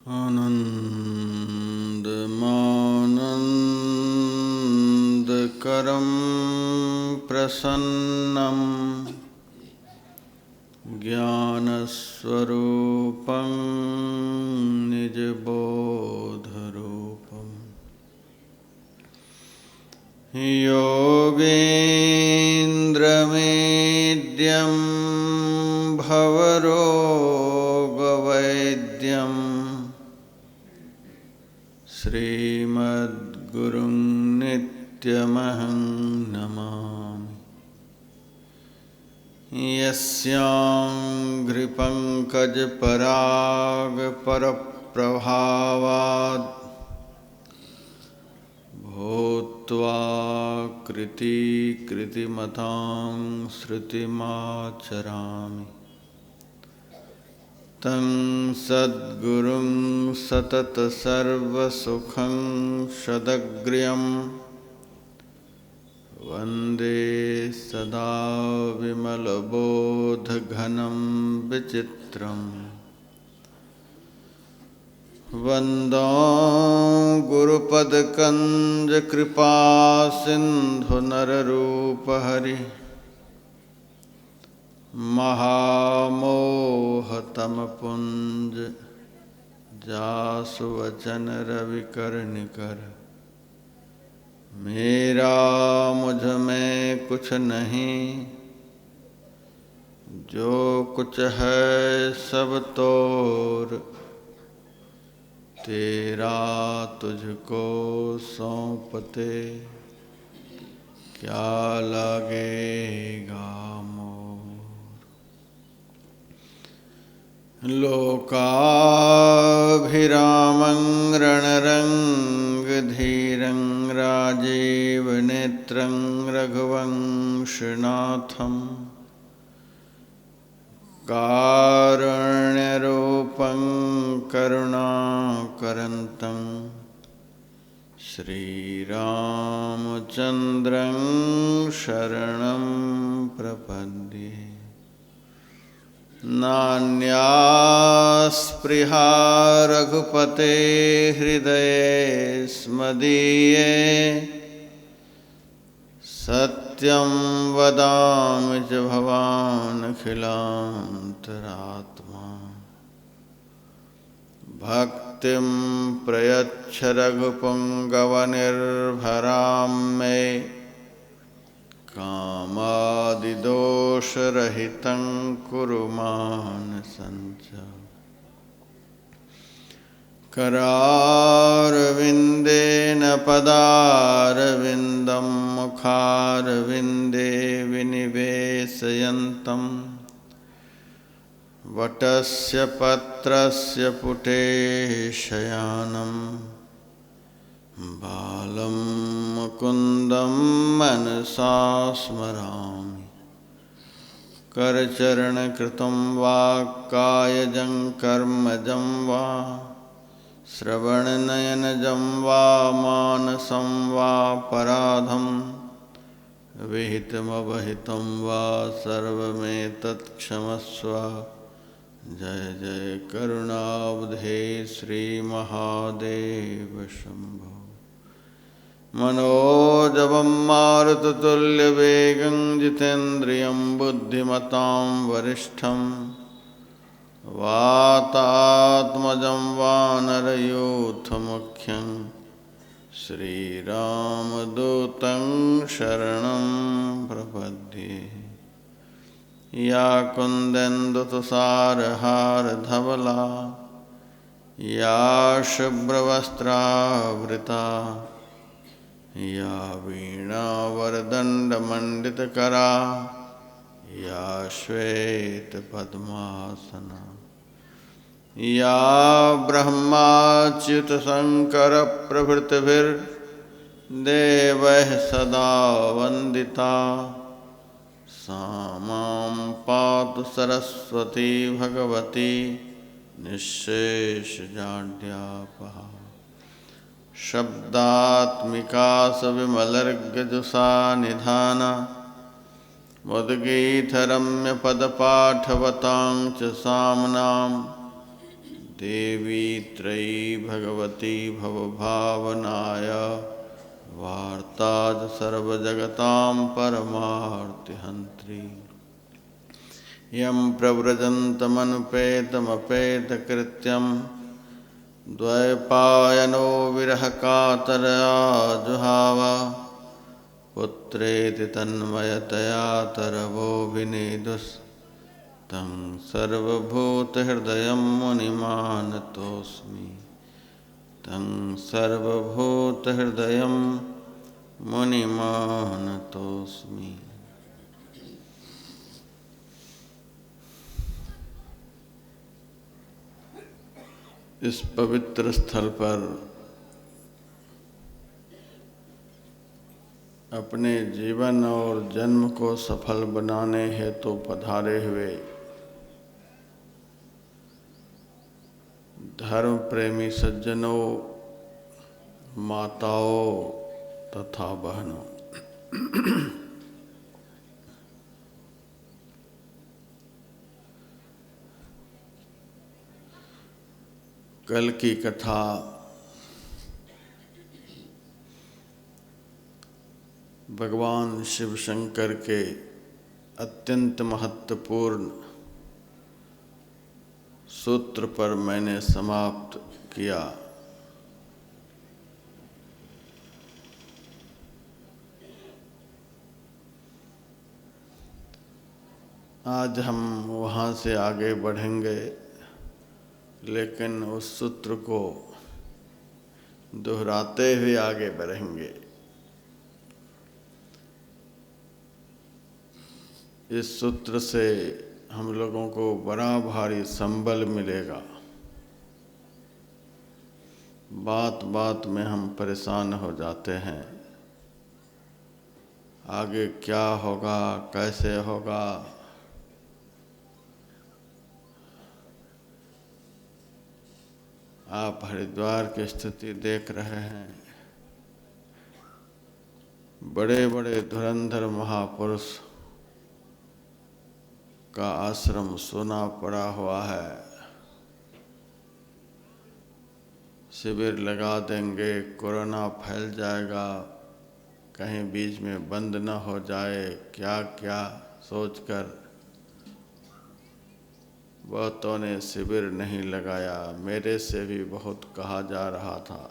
आनन्दमानन्दकरं प्रसन्नं ज्ञानस्वरूपं निजबोधरूपं योगेन्द्रमेद्यं भवरोगवैद्यं श्रीमद्गुरुं नित्यमहं नमामि। यस्याङ्घ्रिपङ्कजपरागपरप्रभावात् भूत्वा कृतिमतां श्रुतिमाचरामि तं सद्गुरुं सततसर्वसुखं सदग्र्यं वन्दे सदा विमलबोधघनं विचित्रम् वन्दो गुरुपदकञ्जकृपासिन्धुनररूपहरि महामोहतमपुञ्ज जासुवचनरविकर्णिकर। मेरा मुझ में कुछ नहीं, जो कुछ है सब तोर, तेरा तुझको सौंपते क्या लगेगा मोर। लोकाभिरामं रणरङ्गधीरं राजीवनेत्रं रघुवंशनाथं कारुण्यरूपं करुणाकरन्तं श्रीरामचन्द्रं शरणं प्रपद्ये। नान्या स्पृहा रघुपते हृदये स्मदीये, सत्यं वदामि च भवानखिलान्तरात्मा। भक्तिं प्रयच्छ रघुपुङ्गवनिर्भरां मे, कामादिदोषरहितं कुरु मानसं च। करारविन्देन पदारविन्दं मुखारविन्दे विनिवेशयन्तं, वटस्य पत्रस्य पुटे शयानं बालं मुकुन्दं मनसा स्मरामि। करचरणकृतं वा कायजं कर्मजं वा, श्रवणनयनजं वा मानसं वापराधं, विहितमवहितं वा सर्वमेतत्क्षमस्व। जय जय करुणाब्धे श्रीमहादेव शम्भो। मनोजवं मारुततुल्यवेगं जितेन्द्रियं बुद्धिमतां वरिष्ठं, वातात्मजं वानरयूथमुख्यं, श्रीरामदूतं शरणं प्रपद्ये। या कुन्देन्दुतुषारहारधवला, या शुभ्रवस्त्रावृता, या वीणावरदण्डमण्डितकरा, या श्वेतपद्मासना, या ब्रह्माच्युतशङ्करप्रभृतिभिर्देवैः सदा वन्दिता। सा मां पातु सरस्वती भगवती निःशेषजाड्यापहा। शब्दात्मिका सविमलर्गजुषा निधाना, मुद्गीतरम्यपदपाठवतां च साम्नां, देवी त्रयी भगवती भवभावनाय वार्ताद सर्वजगतां परमार्तिहन्त्री। यं प्रव्रजन्तमनुपेतमपेतकृत्यं द्वैपायनो विरहकातरया जुहाव पुत्रेति तन्मयतया तरवोऽभिनेदुस्तं सर्वभूतहृदयं मुनिमानतोऽस्मि। तं सर्वभूतहृदयं मुनिमानतोऽस्मि। इस पवित्र स्थल पर अपने जीवन और जन्म को सफल बनाने हेतु पधारे हुए धर्म प्रेमी सज्जनों, माताओं तथा बहनों, कल की कथा भगवान शिव शंकर के अत्यंत महत्वपूर्ण सूत्र पर मैंने समाप्त किया। आज हम वहाँ से आगे बढ़ेंगे, लेकिन उस सूत्र को दोहराते हुए आगे बढ़ेंगे। इस सूत्र से हम लोगों को बड़ा भारी संबल मिलेगा। बात बात में हम परेशान हो जाते हैं, आगे क्या होगा, कैसे होगा। आप हरिद्वार की स्थिति देख रहे हैं। बड़े बड़े धुरंधर महापुरुष का आश्रम सोना पड़ा हुआ है। शिविर लगा देंगे, कोरोना फैल जाएगा, कहीं बीच में बंद न हो जाए, क्या क्या सोचकर बहुतों ने शिविर नहीं लगाया। मेरे से भी बहुत कहा जा रहा था,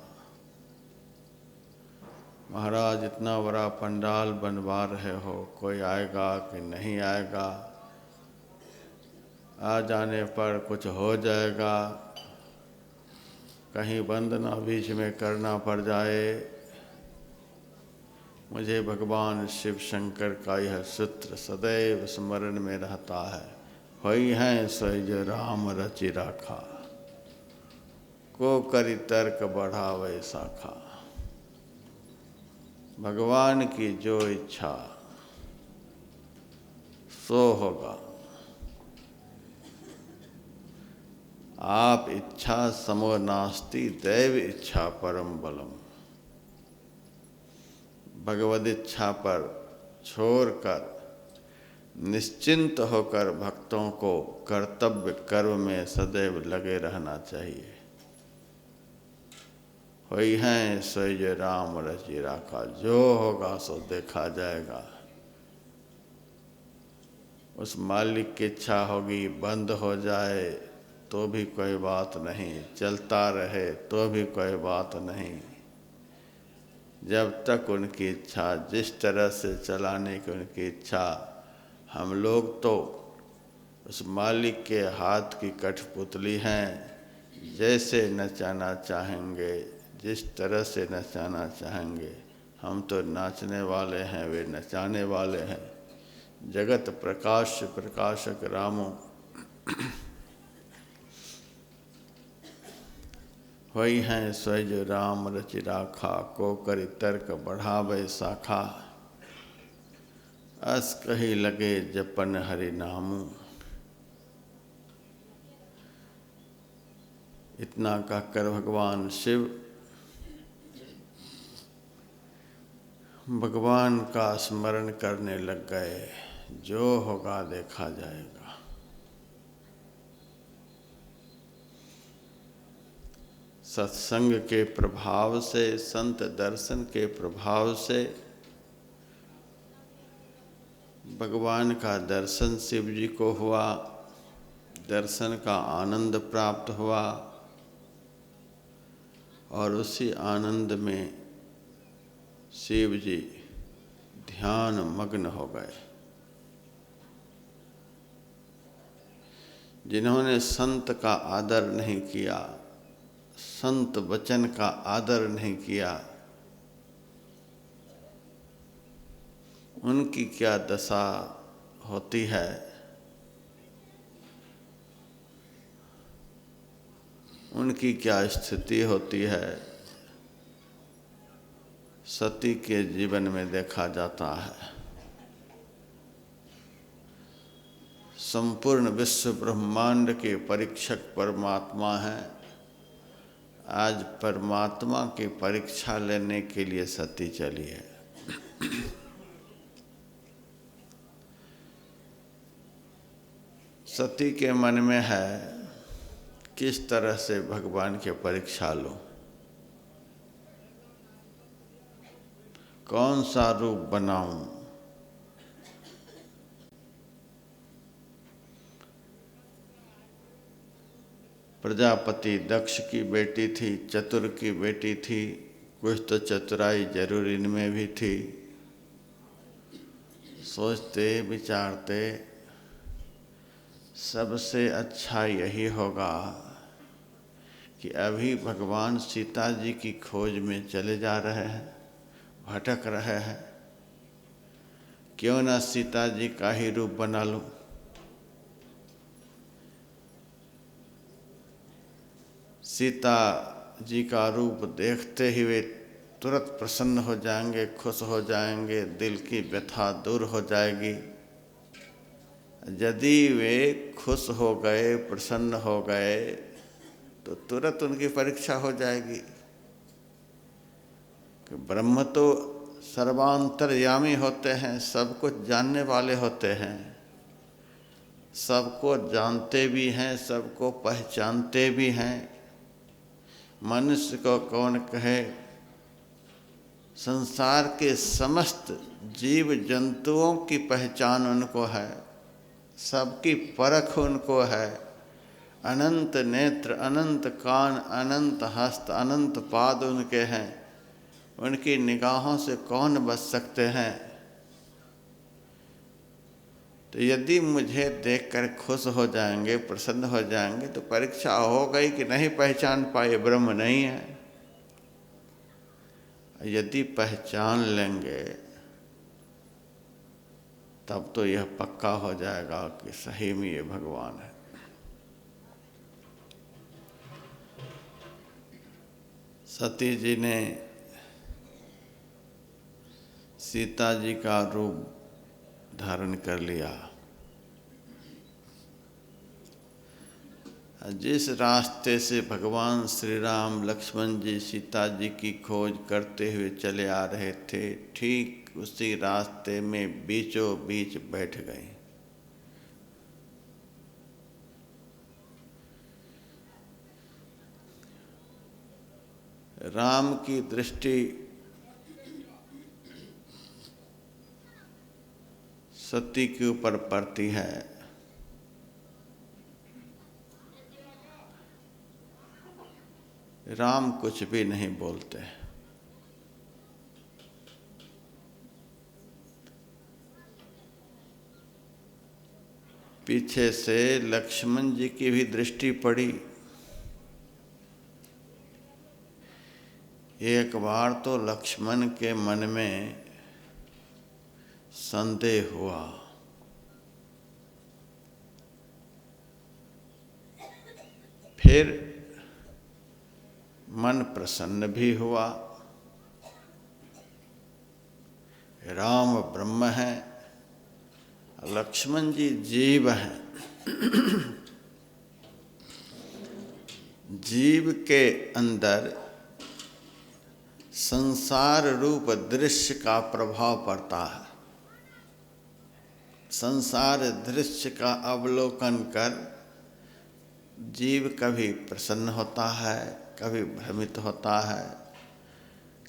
महाराज इतना बड़ा पंडाल बनवा रहे हो, कोई आएगा कि नहीं आएगा, आ जाने पर कुछ हो जाएगा, कहीं बंद ना बीच में करना पड़ जाए। मुझे भगवान शिव शंकर का यह सूत्र सदैव स्मरण में रहता है। होई हैं सोई जो राम रचि राखा, को करी तर्क बढ़ावे शाखा। भगवान की जो इच्छा सो होगा। आप इच्छा समो नास्ति दैव इच्छा परम बलम। भगवद इच्छा पर छोड़कर निश्चिंत होकर भक्तों को कर्तव्य कर्म में सदैव लगे रहना चाहिए। होई हैं सोई जो राम रचि राखा, जो होगा सो देखा जाएगा। उस मालिक की इच्छा होगी, बंद हो जाए तो भी कोई बात नहीं, चलता रहे तो भी कोई बात नहीं। जब तक उनकी इच्छा, जिस तरह से चलाने की उनकी इच्छा, हम लोग तो उस मालिक के हाथ की कठपुतली हैं। जैसे नचाना चाहेंगे, जिस तरह से नचाना चाहेंगे, हम तो नाचने वाले हैं, वे नचाने वाले हैं। जगत प्रकाश प्रकाशक रामो। होई हैं सोई जो राम रचि राखा, को करी तर्क बढ़ावे शाखा। अस कही लगे जपन हरि नामू। इतना कहकर भगवान शिव भगवान का स्मरण करने लग गए। जो होगा देखा जाएगा। सत्संग के प्रभाव से, संत दर्शन के प्रभाव से भगवान का दर्शन शिव जी को हुआ, दर्शन का आनंद प्राप्त हुआ और उसी आनंद में शिव जी ध्यान मग्न हो गए। जिन्होंने संत का आदर नहीं किया, संत वचन का आदर नहीं किया, उनकी क्या दशा होती है। उनकी क्या स्थिति होती है, सती के जीवन में देखा जाता है। संपूर्ण विश्व ब्रह्मांड के परीक्षक परमात्मा हैं। आज परमात्मा की परीक्षा लेने के लिए सती चली है। सती के मन में है किस तरह से भगवान की परीक्षा लूं, कौन सा रूप बनाऊं। प्रजापति दक्ष की बेटी थी, चतुर की बेटी थी, कुछ तो चतुराई जरूर इनमें भी थी। सोचते विचारते सबसे अच्छा यही होगा कि अभी भगवान सीता जी की खोज में चले जा रहे हैं, भटक रहे हैं, क्यों ना सीता जी का ही रूप बना लूं। सीता जी का रूप देखते ही वे तुरंत प्रसन्न हो जाएंगे, खुश हो जाएंगे, दिल की व्यथा दूर हो जाएगी। यदि वे खुश हो गए, प्रसन्न हो गए तो तुरंत उनकी परीक्षा हो जाएगी कि ब्रह्म तो सर्वांतर्यामी होते हैं, सब कुछ जानने वाले होते हैं, सबको जानते भी हैं, सबको पहचानते भी हैं। मनुष्य को कौन कहे, संसार के समस्त जीव जंतुओं की पहचान उनको है, सबकी परख उनको है। अनंत नेत्र, अनंत कान, अनंत हस्त, अनंत पाद उनके हैं। उनकी निगाहों से कौन बच सकते हैं। तो यदि मुझे देखकर खुश हो जाएंगे, प्रसन्न हो जाएंगे तो परीक्षा हो गई कि नहीं पहचान पाए, ब्रह्म नहीं है। यदि पहचान लेंगे तब तो यह पक्का हो जाएगा कि सही में ये भगवान है। सती जी ने सीता जी का रूप धारण कर लिया। जिस रास्ते से भगवान श्री राम लक्ष्मण जी सीता जी की खोज करते हुए चले आ रहे थे, ठीक उसी रास्ते में बीचों बीच बैठ गए। राम की दृष्टि सती के ऊपर पड़ती है। राम कुछ भी नहीं बोलते। पीछे से लक्ष्मण जी की भी दृष्टि पड़ी। एक बार तो लक्ष्मण के मन में संदेह हुआ। फिर मन प्रसन्न भी हुआ। राम ब्रह्म है, लक्ष्मण जी जीव हैं। जीव के अंदर संसार रूप दृश्य का प्रभाव पड़ता है। संसार दृश्य का अवलोकन कर जीव कभी प्रसन्न होता है, कभी भ्रमित होता है,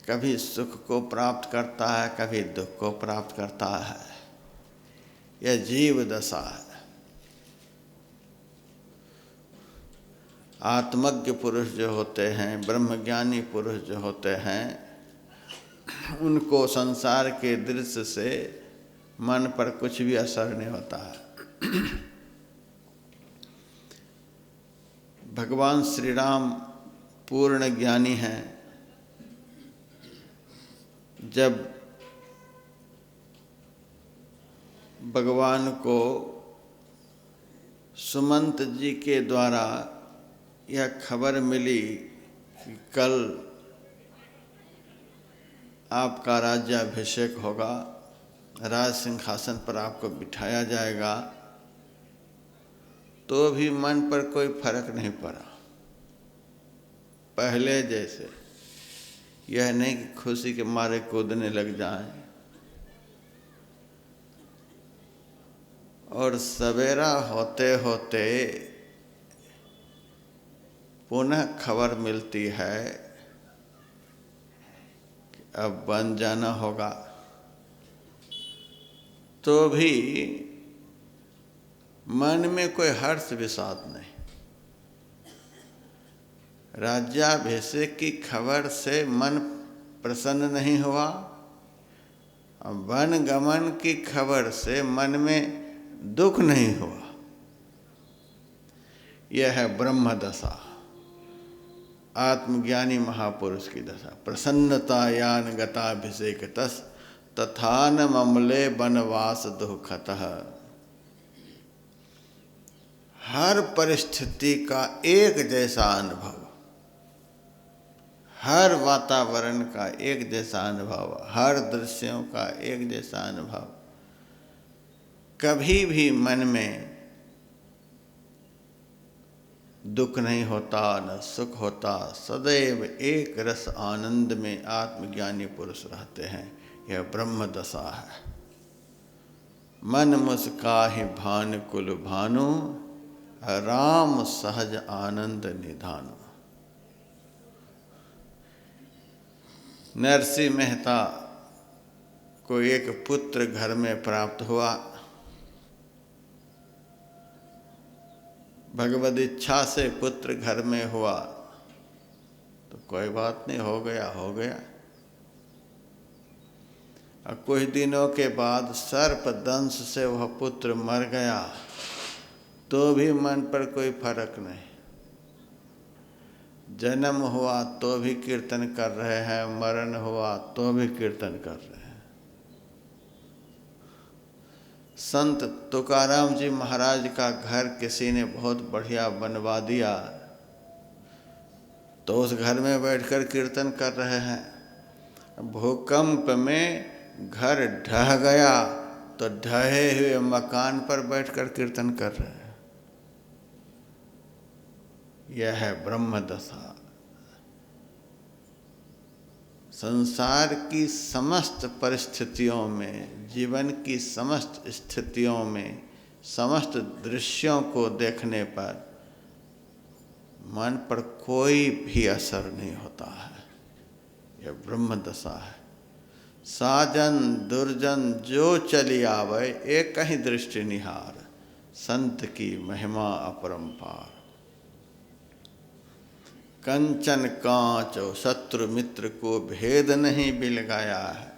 कभी सुख को प्राप्त करता है, कभी दुख को प्राप्त करता है। यह जीव दशा है। आत्मज्ञ पुरुष जो होते हैं, ब्रह्मज्ञानी पुरुष जो होते हैं, उनको संसार के दृश्य से मन पर कुछ भी असर नहीं होता है। भगवान श्री राम पूर्ण ज्ञानी हैं। जब भगवान को सुमंत जी के द्वारा यह खबर मिली कि कल आपका राज्याभिषेक होगा, राज सिंहासन पर आपको बिठाया जाएगा, तो भी मन पर कोई फर्क नहीं पड़ा। पहले जैसे, यह नहीं कि खुशी के मारे कूदने लग जाएं। और सवेरा होते होते पुनः खबर मिलती है कि अब वन जाना होगा, तो भी मन में कोई हर्ष विषाद नहीं। राज्याभिषेक की खबर से मन प्रसन्न नहीं हुआ, वन गमन की खबर से मन में दुख नहीं हुआ। यह है ब्रह्म दशा, आत्मज्ञानी महापुरुष की दशा। प्रसन्नतायान गताभिषेक तस् तथान ममले वनवास दुखतः। हर परिस्थिति का एक जैसा अनुभव, हर वातावरण का एक जैसा अनुभव, हर दृश्यों का एक जैसा अनुभव। कभी भी मन में दुख नहीं होता, न सुख होता। सदैव एक रस आनंद में आत्मज्ञानी पुरुष रहते हैं। यह ब्रह्म दशा है। मन मुस्काहि भान कुल भानु, राम सहज आनंद निधानु। नरसिंह मेहता को एक पुत्र घर में प्राप्त हुआ। भगवद इच्छा से पुत्र घर में हुआ तो कोई बात नहीं, हो गया हो गया। और कुछ दिनों के बाद सर्प दंश से वह पुत्र मर गया, तो भी मन पर कोई फर्क नहीं। जन्म हुआ तो भी कीर्तन कर रहे हैं, मरण हुआ तो भी कीर्तन कर रहे हैं। संत तुकाराम जी महाराज का घर किसी ने बहुत बढ़िया बनवा दिया, तो उस घर में बैठकर कीर्तन कर रहे हैं। भूकंप में घर ढह गया तो ढहे हुए मकान पर बैठकर कीर्तन कर रहे हैं। यह है ब्रह्म दशा। संसार की समस्त परिस्थितियों में, जीवन की समस्त स्थितियों में, समस्त दृश्यों को देखने पर मन पर कोई भी असर नहीं होता है। यह ब्रह्म दशा है। साजन दुर्जन जो चली आवे, एक ही दृष्टि निहार, संत की महिमा अपरंपार। कंचन कांच और शत्रु मित्र को भेद नहीं बिल गया है,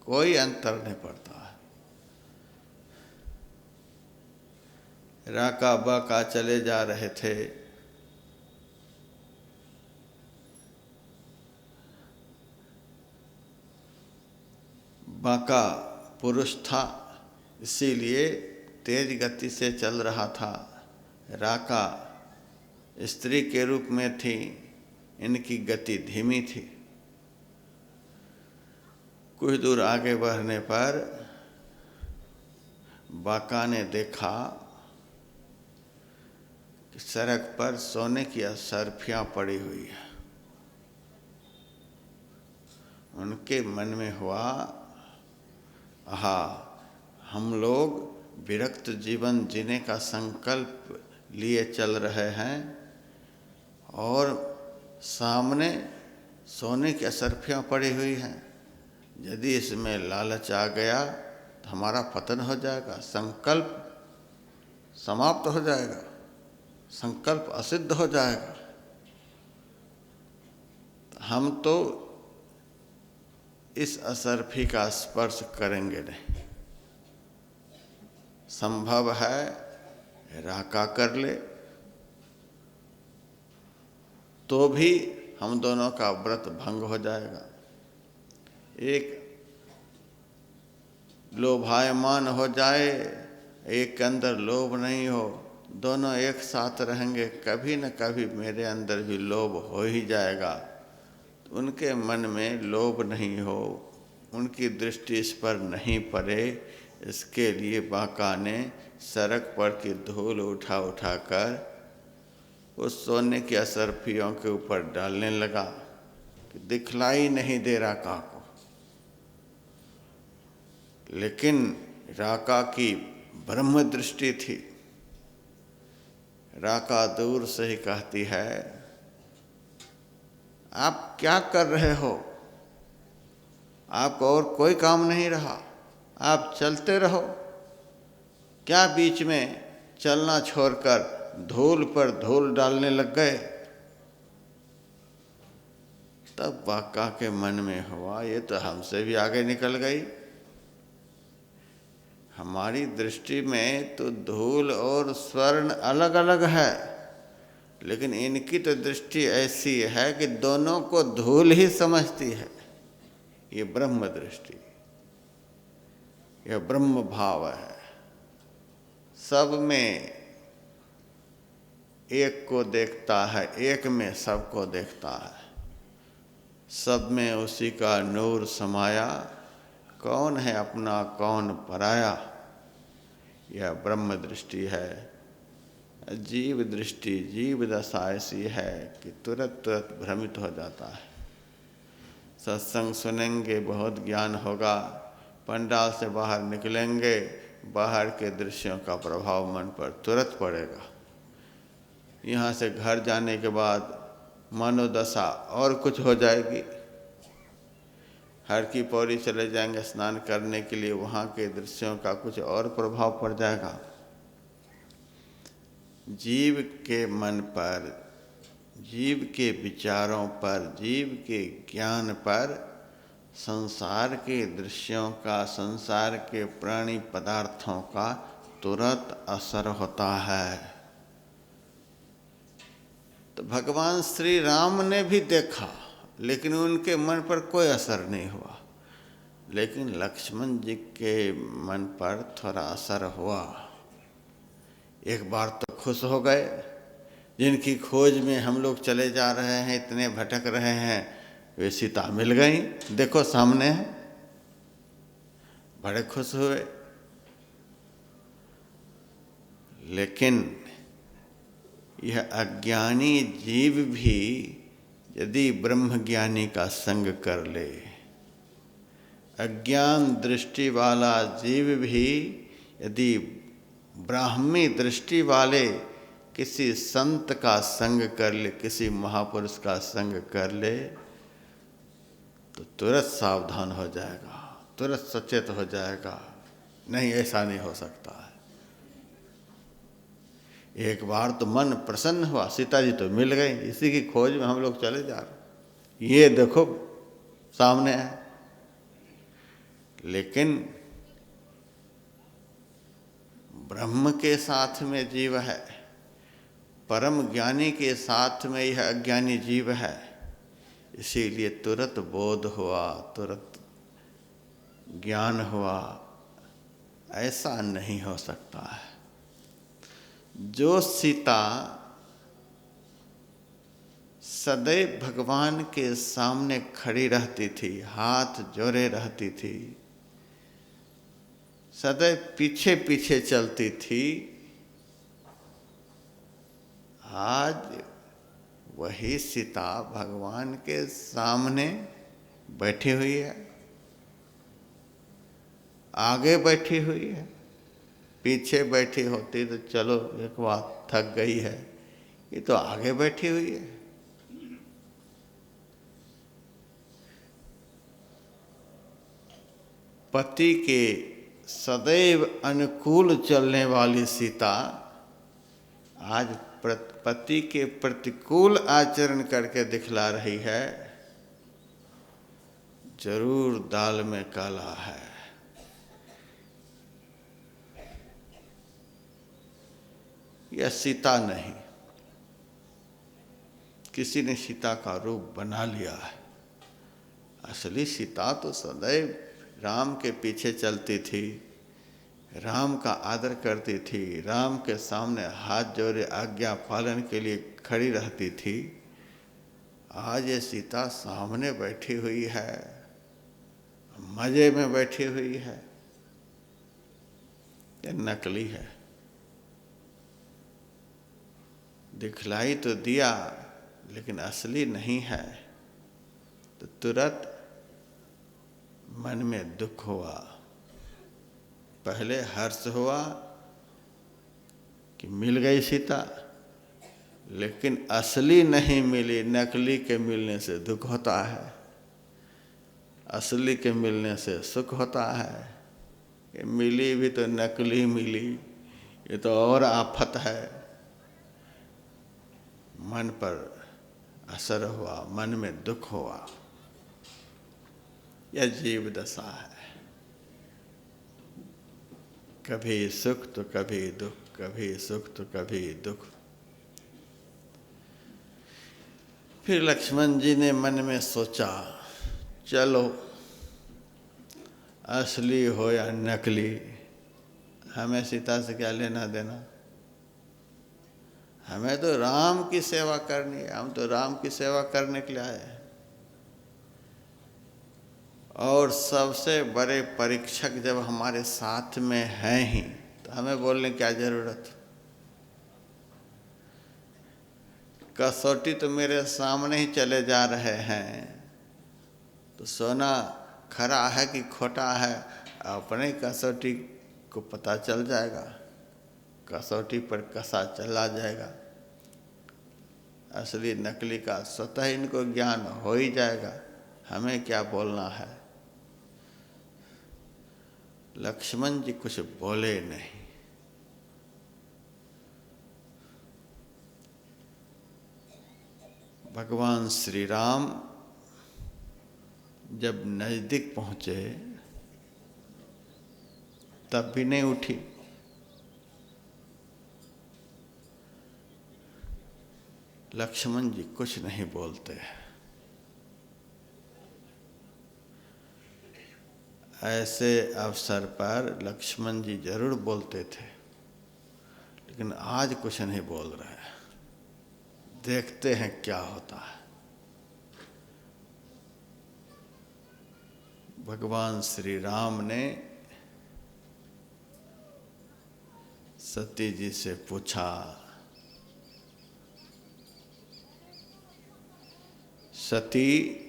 कोई अंतर नहीं पड़ता है। राका बाका चले जा रहे थे, बाका पुरुष था, इसीलिए तेज गति से चल रहा था। राका स्त्री के रूप में थी, इनकी गति धीमी थी। कुछ दूर आगे बढ़ने पर बाका ने देखा कि सड़क पर सोने की असरफियां पड़ी हुई है। उनके मन में हुआ, आहा, हम लोग विरक्त जीवन जीने का संकल्प लिए चल रहे हैं और सामने सोने की असरफियाँ पड़ी हुई हैं। यदि इसमें लालच आ गया तो हमारा पतन हो जाएगा, संकल्प समाप्त हो जाएगा, संकल्प असिद्ध हो जाएगा। हम तो इस असरफी का स्पर्श करेंगे नहीं। संभव है राका कर ले तो भी हम दोनों का व्रत भंग हो जाएगा। एक लोभायमान हो जाए, एक के अंदर लोभ नहीं हो, दोनों एक साथ रहेंगे, कभी न कभी मेरे अंदर भी लोभ हो ही जाएगा। तो उनके मन में लोभ नहीं हो, उनकी दृष्टि इस पर नहीं पड़े, इसके लिए बांका ने सड़क पर की धूल उठा उठा कर उस सोने की असरफियों के ऊपर डालने लगा कि दिखलाई नहीं दे राका को। लेकिन राका की ब्रह्म दृष्टि थी। राका दूर से ही कहती है, आप क्या कर रहे हो? आपको और कोई काम नहीं रहा, आप चलते रहो। क्या बीच में चलना छोड़कर धूल पर धूल डालने लग गए? तब बांका के मन में हुआ, ये तो हमसे भी आगे निकल गई। हमारी दृष्टि में तो धूल और स्वर्ण अलग अलग है, लेकिन इनकी तो दृष्टि ऐसी है कि दोनों को धूल ही समझती है। ये ब्रह्म दृष्टि, यह ब्रह्म भाव है। सब में एक को देखता है, एक में सबको देखता है। सब में उसी का नूर समाया, कौन है अपना कौन पराया। यह ब्रह्म दृष्टि है। जीव दृष्टि, जीव दशा ऐसी है कि तुरंत तुरंत भ्रमित हो जाता है। सत्संग सुनेंगे, बहुत ज्ञान होगा, पंडाल से बाहर निकलेंगे, बाहर के दृश्यों का प्रभाव मन पर तुरंत पड़ेगा। यहाँ से घर जाने के बाद मनोदशा और कुछ हो जाएगी। हर की पौड़ी चले जाएंगे स्नान करने के लिए, वहाँ के दृश्यों का कुछ और प्रभाव पड़ जाएगा। जीव के मन पर, जीव के विचारों पर, जीव के ज्ञान पर संसार के दृश्यों का, संसार के प्राणी पदार्थों का तुरंत असर होता है। तो भगवान श्री राम ने भी देखा, लेकिन उनके मन पर कोई असर नहीं हुआ। लेकिन लक्ष्मण जी के मन पर थोड़ा असर हुआ। एक बार तो खुश हो गए, जिनकी खोज में हम लोग चले जा रहे हैं, इतने भटक रहे हैं, वे सीता मिल गई, देखो सामने है। बड़े खुश हुए। लेकिन यह अज्ञानी जीव भी यदि ब्रह्मज्ञानी का संग कर ले, अज्ञान दृष्टि वाला जीव भी यदि ब्राह्मी दृष्टि वाले किसी संत का संग कर ले, किसी महापुरुष का संग कर ले, तो तुरंत सावधान हो जाएगा, तुरंत सचेत हो जाएगा। नहीं, ऐसा नहीं हो सकता है। एक बार तो मन प्रसन्न हुआ, सीता जी तो मिल गई, इसी की खोज में हम लोग चले जा रहे, ये देखो सामने है। लेकिन ब्रह्म के साथ में जीव है, परम ज्ञानी के साथ में यह अज्ञानी जीव है, इसीलिए तुरंत बोध हुआ, तुरंत ज्ञान हुआ। ऐसा नहीं हो सकता है। जो सीता सदैव भगवान के सामने खड़ी रहती थी, हाथ जोड़े रहती थी, सदैव पीछे पीछे चलती थी, आज वही सीता भगवान के सामने बैठी हुई है, आगे बैठी हुई है। पीछे बैठी होती तो चलो एक बात थक गई है, ये तो आगे बैठी हुई है। पति के सदैव अनुकूल चलने वाली सीता आज पति के प्रतिकूल आचरण करके दिखला रही है। जरूर दाल में काला है। यह सीता नहीं, किसी ने सीता का रूप बना लिया है। असली सीता तो सदैव राम के पीछे चलती थी, राम का आदर करती थी, राम के सामने हाथ जोड़े आज्ञा पालन के लिए खड़ी रहती थी। आज ये सीता सामने बैठी हुई है, मजे में बैठी हुई है। ये नकली है। दिखलाई तो दिया लेकिन असली नहीं है। तो तुरंत मन में दुख हुआ। पहले हर्ष हुआ कि मिल गई सीता, लेकिन असली नहीं मिली। नकली के मिलने से दुख होता है, असली के मिलने से सुख होता है। ये मिली भी तो नकली मिली, ये तो और आफत है। मन पर असर हुआ, मन में दुख हुआ। यह जीव दशा है। कभी सुख तो कभी दुख, कभी सुख तो कभी दुख। फिर लक्ष्मण जी ने मन में सोचा, चलो असली हो या नकली, हमें सीता से क्या लेना देना। हमें तो राम की सेवा करनी है, हम तो राम की सेवा करने के लिए आए हैं। और सबसे बड़े परीक्षक जब हमारे साथ में हैं ही, तो हमें बोलने की क्या जरूरत। कसौटी तो मेरे सामने ही चले जा रहे हैं, तो सोना खरा है कि खोटा है अपने कसौटी को पता चल जाएगा। कसौटी पर कसा चला जाएगा। असली नकली का स्वतः इनको ज्ञान हो ही जाएगा। हमें क्या बोलना है। लक्ष्मण जी कुछ बोले नहीं। भगवान श्री राम जब नजदीक पहुंचे तब भी नहीं उठी। लक्ष्मण जी कुछ नहीं बोलते। ऐसे अवसर पर लक्ष्मण जी जरूर बोलते थे, लेकिन आज कुछ नहीं बोल रहे। देखते हैं क्या होता है। भगवान श्री राम ने सती जी से पूछा, सती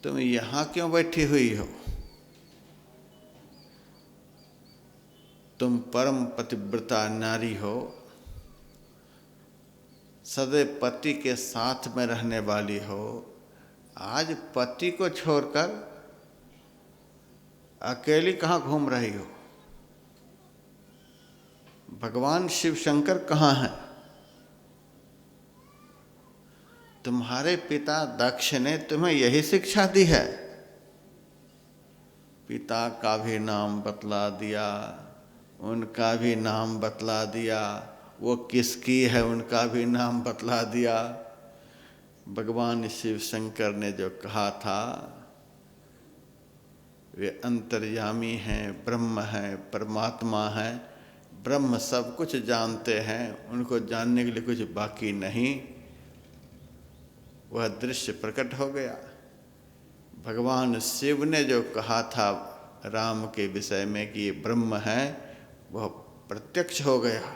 तुम यहाँ क्यों बैठी हुई हो? तुम परम पतिव्रता नारी हो, सदैव पति के साथ में रहने वाली हो। आज पति को छोड़कर अकेली कहाँ घूम रही हो? भगवान शिव शंकर कहाँ हैं? तुम्हारे पिता दक्ष ने तुम्हें यही शिक्षा दी है। पिता का भी नाम बतला दिया, उनका भी नाम बतला दिया, वो किसकी है उनका भी नाम बतला दिया। भगवान शिव शंकर ने जो कहा था, वे अंतर्यामी हैं, ब्रह्म हैं, परमात्मा हैं। ब्रह्म सब कुछ जानते हैं, उनको जानने के लिए कुछ बाकी नहीं। वह दृश्य प्रकट हो गया। भगवान शिव ने जो कहा था राम के विषय में कि ये ब्रह्म है, वह प्रत्यक्ष हो गया।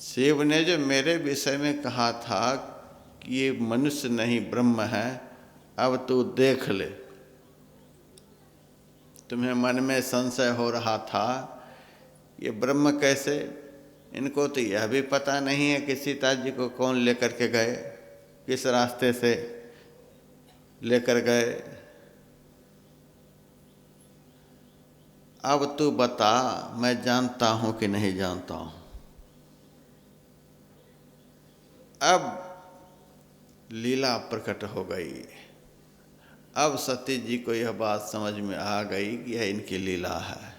शिव ने जो मेरे विषय में कहा था कि ये मनुष्य नहीं ब्रह्म है, अब तू देख ले। तुम्हें मन में संशय हो रहा था ये ब्रह्म कैसे। इनको तो यह भी पता नहीं है कि सीता जी को कौन लेकर के गए, किस रास्ते से। लेकर गए। अब तू बता, मैं जानता हूं कि नहीं जानता हूं। अब लीला प्रकट हो गई। अब सती जी को यह बात समझ में आ गई कि यह इनकी लीला है।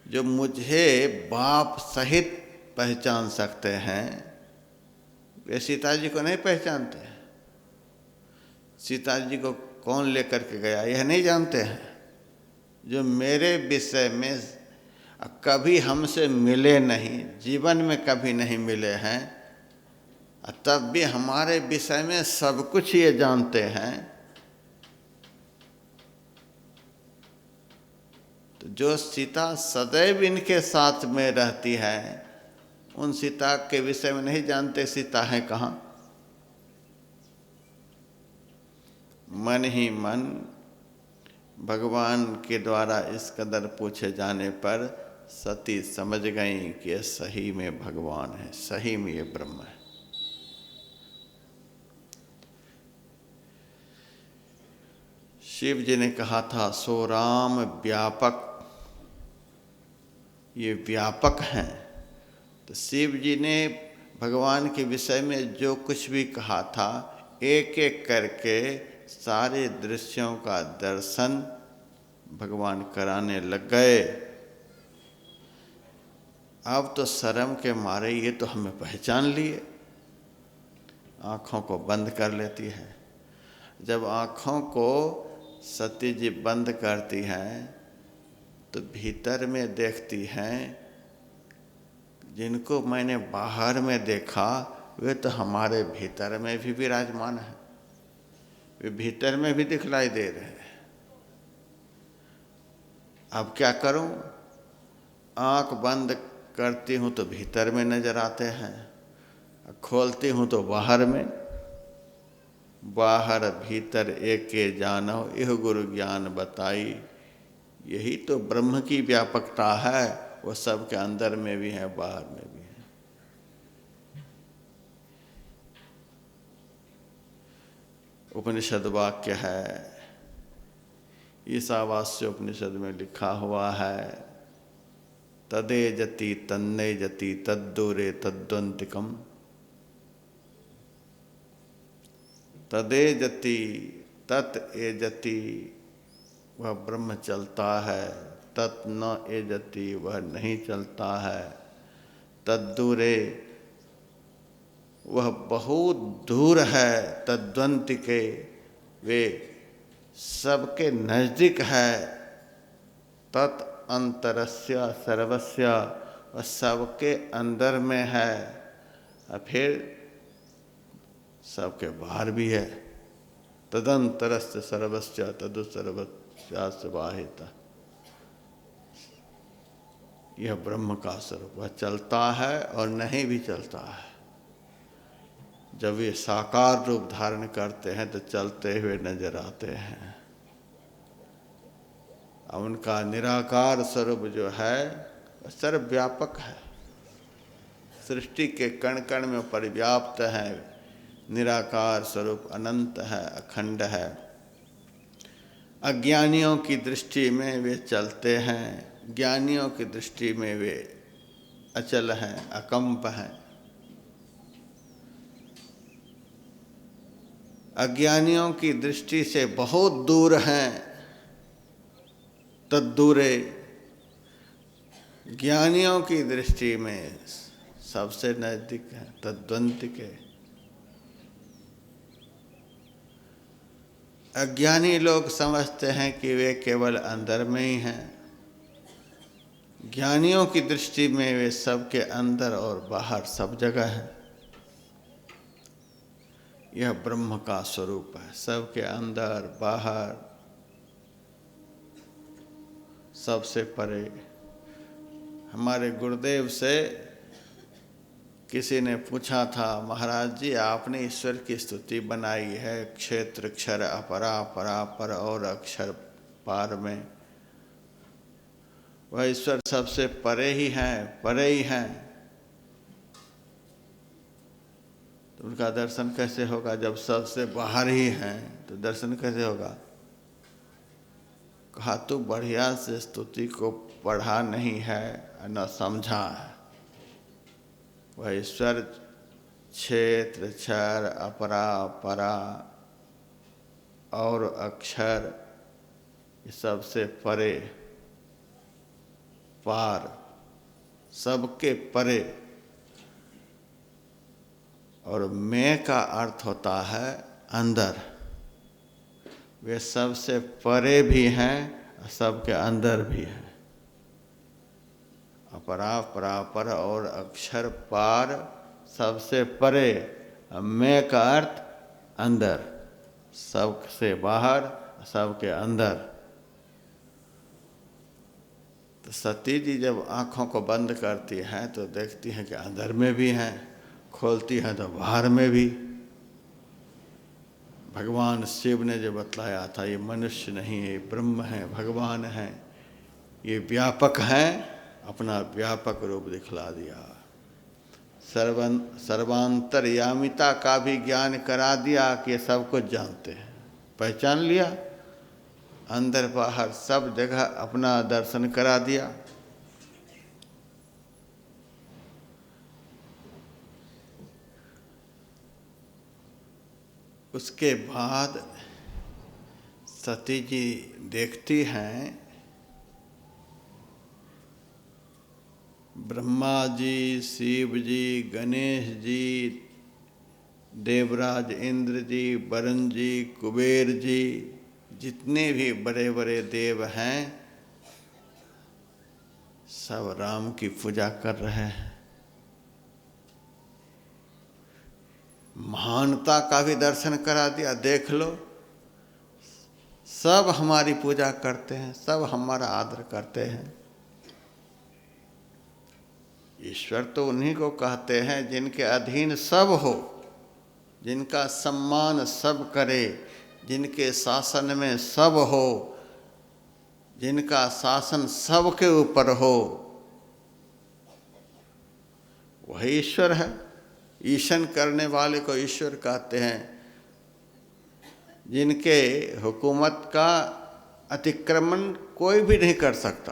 जो मुझे बाप सहित पहचान सकते हैं वे सीता जी को नहीं पहचानते हैं। सीता जी को कौन लेकर के गया यह नहीं जानते हैं। जो मेरे विषय में कभी हमसे मिले नहीं, जीवन में कभी नहीं मिले हैं, तब भी हमारे विषय में सब कुछ ये जानते हैं। तो जो सीता सदैव इनके साथ में रहती है, उन सीता के विषय में नहीं जानते सीता है कहाँ। मन ही मन भगवान के द्वारा इस कदर पूछे जाने पर सती समझ गई कि ये सही में भगवान है, सही में ये ब्रह्म है। शिव जी ने कहा था सो राम व्यापक, ये व्यापक हैं। तो शिव जी ने भगवान के विषय में जो कुछ भी कहा था, एक एक करके सारे दृश्यों का दर्शन भगवान कराने लग गए। अब तो शर्म के मारे ये तो हमें पहचान लिए, आँखों को बंद कर लेती है। जब आँखों को सती जी बंद करती हैं तो भीतर में देखती हैं, जिनको मैंने बाहर में देखा वे तो हमारे भीतर में भी विराजमान है, वे भीतर में भी दिखलाई दे रहे हैं। अब क्या करूं? आँख बंद करती हूं तो भीतर में नजर आते हैं, खोलती हूं तो बाहर में। बाहर भीतर एके जानो, यह गुरु ज्ञान बताई। यही तो ब्रह्म की व्यापकता है, वो सबके अंदर में भी है, बाहर में भी है। उपनिषद वाक्य है, ईशावास्य उपनिषद में लिखा हुआ है, तदे जति तन्ने जति तद्दूरे तद्वंतिकम। तदे जति तत् ए जति, वह ब्रह्म चलता है, तत् न ए जति, वह नहीं चलता है। तद्दूरे, वह बहुत दूर है। तद्वंतिके, वे सबके नजदीक है। तत् अंतरस्य सर्वस्य, वह सबके अंदर में है और फिर सबके बाहर भी है। तदंतरस्य सर्वस्य तदु सर्वस्यास्य बाहितः। यह ब्रह्म का स्वरूप, वह चलता है और नहीं भी चलता है। जब ये साकार रूप धारण करते हैं तो चलते हुए नजर आते हैं। और उनका निराकार स्वरूप जो है वह सर्वव्यापक है, सृष्टि के कण कण में परिव्याप्त है। निराकार स्वरूप अनंत है, अखंड है। अज्ञानियों की दृष्टि में वे चलते हैं, ज्ञानियों की दृष्टि में वे अचल हैं, अकंप हैं। अज्ञानियों की दृष्टि से बहुत दूर हैं, तद्दूरे। ज्ञानियों की दृष्टि में सबसे नजदीक है, तद्वंतिके। अज्ञानी लोग समझते हैं कि वे केवल अंदर में ही हैं। ज्ञानियों की दृष्टि में वे सबके अंदर और बाहर सब जगह हैं। यह ब्रह्म का स्वरूप है, सबके अंदर बाहर, सबसे परे। हमारे गुरुदेव से किसी ने पूछा था, महाराज जी आपने ईश्वर की स्तुति बनाई है, क्षेत्र क्षर अपरा परापर और अक्षर पार में, वह ईश्वर सबसे परे ही हैं, परे ही हैं। तो उनका दर्शन कैसे होगा? जब सबसे बाहर ही हैं तो दर्शन कैसे होगा? कहा तू बढ़िया से स्तुति को पढ़ा नहीं है न समझा है। वह ईश्वर क्षेत्र, क्षर, अपरा, परा और अक्षर, ये सबसे परे, पार, सबके परे। और मैं का अर्थ होता है अंदर। वे सबसे परे भी हैं और सबके अंदर भी हैं। अपरा, परापर और अक्षर, पार, सबसे परे। मैं का अर्थ अंदर, सबसे बाहर, सबके अंदर। तो सती जी जब आँखों को बंद करती हैं तो देखती हैं कि अंदर में भी हैं, खोलती हैं तो बाहर में भी। भगवान शिव ने जो बतलाया था, ये मनुष्य नहीं है, ये ब्रह्म है, भगवान हैं, ये व्यापक हैं, अपना व्यापक रूप दिखला दिया। सर्वांतरयामिता का भी ज्ञान करा दिया कि ये सब कुछ जानते हैं, पहचान लिया। अंदर बाहर सब जगह अपना दर्शन करा दिया। उसके बाद सती जी देखती हैं ब्रह्मा जी, शिव जी, गणेश जी, देवराज इंद्र जी, वरुण जी, कुबेर जी, जितने भी बड़े बड़े देव हैं सब राम की पूजा कर रहे हैं। महानता का भी दर्शन करा दिया। देख लो, सब हमारी पूजा करते हैं, सब हमारा आदर करते हैं। ईश्वर तो उन्हीं को कहते हैं जिनके अधीन सब हो, जिनका सम्मान सब करे, जिनके शासन में सब हो, जिनका शासन सबके ऊपर हो, वही ईश्वर है। ईशन करने वाले को ईश्वर कहते हैं। जिनके हुकूमत का अतिक्रमण कोई भी नहीं कर सकता।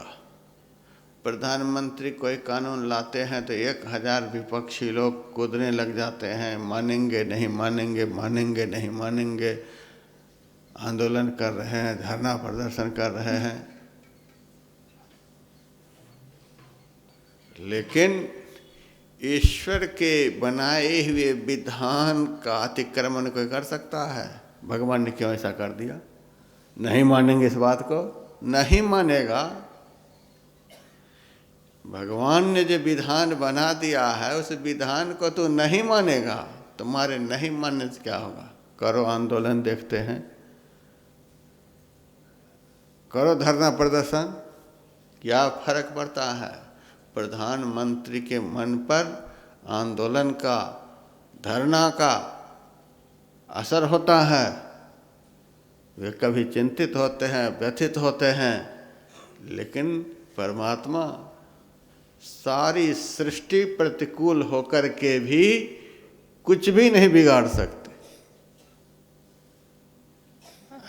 प्रधानमंत्री कोई कानून लाते हैं तो 1000 विपक्षी लोग कूदने लग जाते हैं, मानेंगे नहीं मानेंगे, मानेंगे नहीं मानेंगे, आंदोलन कर रहे हैं, धरना प्रदर्शन कर रहे हैं। लेकिन ईश्वर के बनाए हुए विधान का अतिक्रमण कोई कर सकता है? भगवान ने क्यों ऐसा कर दिया? नहीं मानेंगे इस बात को? नहीं मानेगा। भगवान ने जो विधान बना दिया है उस विधान को तो नहीं मानेगा। तुम्हारे नहीं मानने से क्या होगा? करो आंदोलन, देखते हैं, करो धरना प्रदर्शन, क्या फर्क पड़ता है? प्रधानमंत्री के मन पर आंदोलन का, धरना का असर होता है। वे कभी चिंतित होते हैं, व्यथित होते हैं, लेकिन परमात्मा सारी सृष्टि प्रतिकूल होकर के भी कुछ भी नहीं बिगाड़ सकते।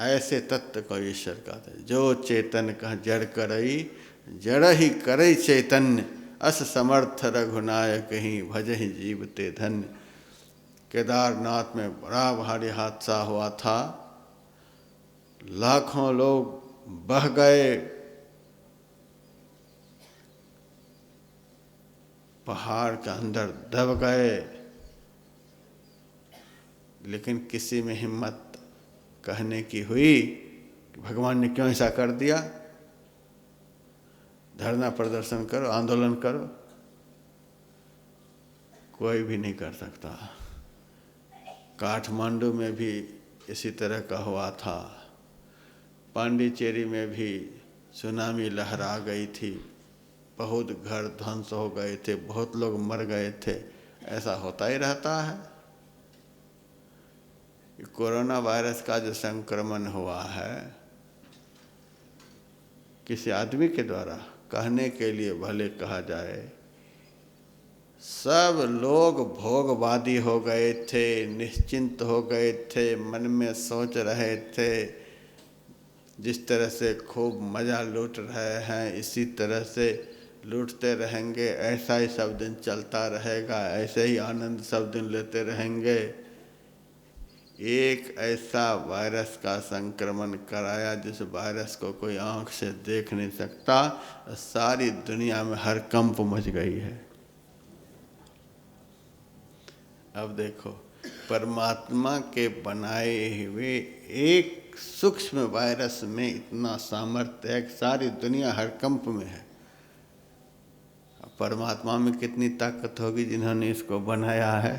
ऐसे तत्व को ईश्वर कहते हैं। जो चेतन कह जड़ करई, जड़ ही करई चैतन्य, अस समर्थ रघुनायक ही भजहि जीव ते धन्य। केदारनाथ में बड़ा भारी हादसा हुआ था, लाखों लोग बह गए, पहाड़ के अंदर दब गए, लेकिन किसी में हिम्मत कहने की हुई कि भगवान ने क्यों ऐसा कर दिया? धरना प्रदर्शन करो, आंदोलन करो। कोई भी नहीं कर सकता। काठमांडू में भी इसी तरह का हुआ था। पांडिचेरी में भी सुनामी लहर आ गई थी, बहुत घर ध्वंस हो गए थे, बहुत लोग मर गए थे। ऐसा होता ही रहता है। कोरोना वायरस का जो संक्रमण हुआ है, किसी आदमी के द्वारा कहने के लिए भले कहा जाए, सब लोग भोगवादी हो गए थे, निश्चिंत हो गए थे, मन में सोच रहे थे जिस तरह से खूब मज़ा लूट रहे हैं इसी तरह से लूटते रहेंगे, ऐसा ही सब दिन चलता रहेगा, ऐसे ही आनंद सब दिन लेते रहेंगे। एक ऐसा वायरस का संक्रमण कराया जिस वायरस को कोई आंख से देख नहीं सकता, सारी दुनिया में हड़कंप मच गई है। अब देखो, परमात्मा के बनाए हुए एक सूक्ष्म वायरस में इतना सामर्थ्य है कि सारी दुनिया हड़कंप में है। परमात्मा में कितनी ताकत होगी जिन्होंने इसको बनाया है।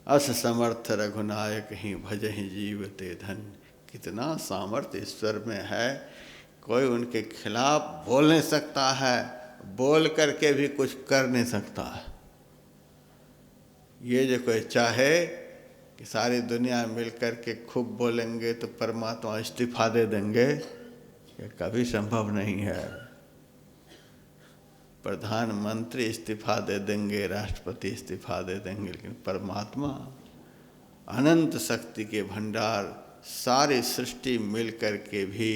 अस समर्थ रघुनायक ही भजहि जीवते धन्य। कितना सामर्थ्य ईश्वर में है, कोई उनके खिलाफ बोल नहीं सकता है, बोल करके भी कुछ कर नहीं सकता है। ये जो कोई चाहे कि सारी दुनिया मिल कर के खूब बोलेंगे तो परमात्मा इस्तीफा दे देंगे, ये कभी संभव नहीं है। प्रधानमंत्री इस्तीफा दे देंगे, राष्ट्रपति इस्तीफा दे देंगे, लेकिन परमात्मा अनंत शक्ति के भंडार, सारी सृष्टि मिल कर के भी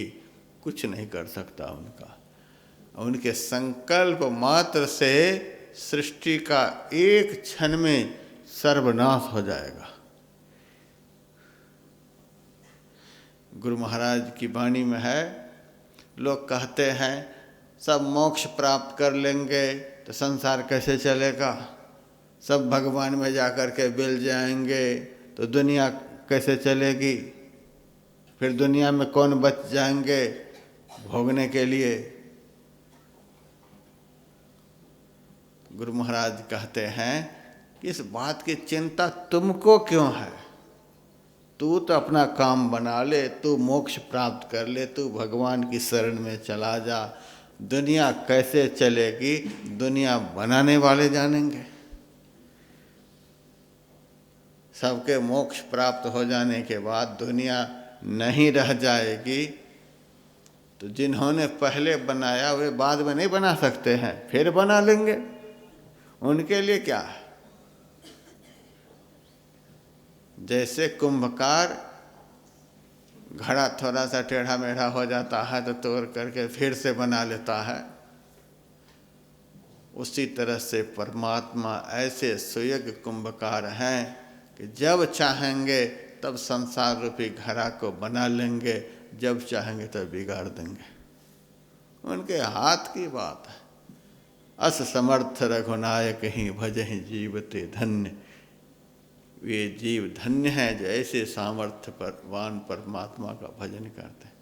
कुछ नहीं कर सकता उनका। उनके संकल्प मात्र से सृष्टि का एक क्षण में सर्वनाश हो जाएगा। गुरु महाराज की वाणी में है, लोग कहते हैं सब मोक्ष प्राप्त कर लेंगे तो संसार कैसे चलेगा, सब भगवान में जाकर के मिल जाएंगे तो दुनिया कैसे चलेगी, फिर दुनिया में कौन बच जाएंगे भोगने के लिए। गुरु महाराज कहते हैं कि इस बात की चिंता तुमको क्यों है, तू तो अपना काम बना ले, तू मोक्ष प्राप्त कर ले, तू भगवान की शरण में चला जा। दुनिया कैसे चलेगी दुनिया बनाने वाले जानेंगे। सबके मोक्ष प्राप्त हो जाने के बाद दुनिया नहीं रह जाएगी तो जिन्होंने पहले बनाया वे बाद में नहीं बना सकते हैं, फिर बना लेंगे, उनके लिए क्या है। जैसे कुंभकार घड़ा थोड़ा सा टेढ़ा मेढ़ा हो जाता है तो तोड़ करके फिर से बना लेता है, उसी तरह से परमात्मा ऐसे सुयोग्य कुंभकार हैं कि जब चाहेंगे तब संसार रूपी घड़ा को बना लेंगे, जब चाहेंगे तब बिगाड़ देंगे, उनके हाथ की बात है। अस समर्थ रघुनायक ही भजहि जीवते धन्य। वे जीव धन्य हैं जो ऐसे सामर्थ्य परवान परमात्मा का भजन करते हैं।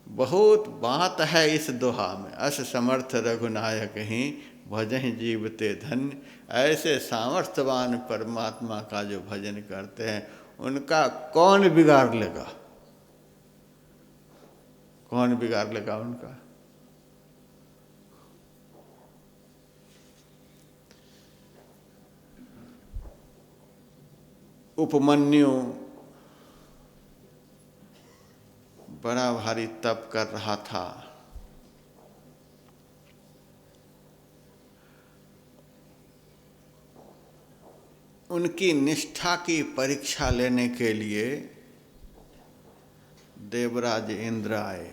बहुत बात है इस दोहा में, अस समर्थ रघुनायक ही भजहि जीवते धन्य। ऐसे सामर्थ्यवान परमात्मा का जो भजन करते हैं उनका कौन बिगाड़ लेगा, कौन बिगाड़ लेगा उनका। उपमन्यु बड़ा भारी तप कर रहा था, उनकी निष्ठा की परीक्षा लेने के लिए देवराज इंद्र आए,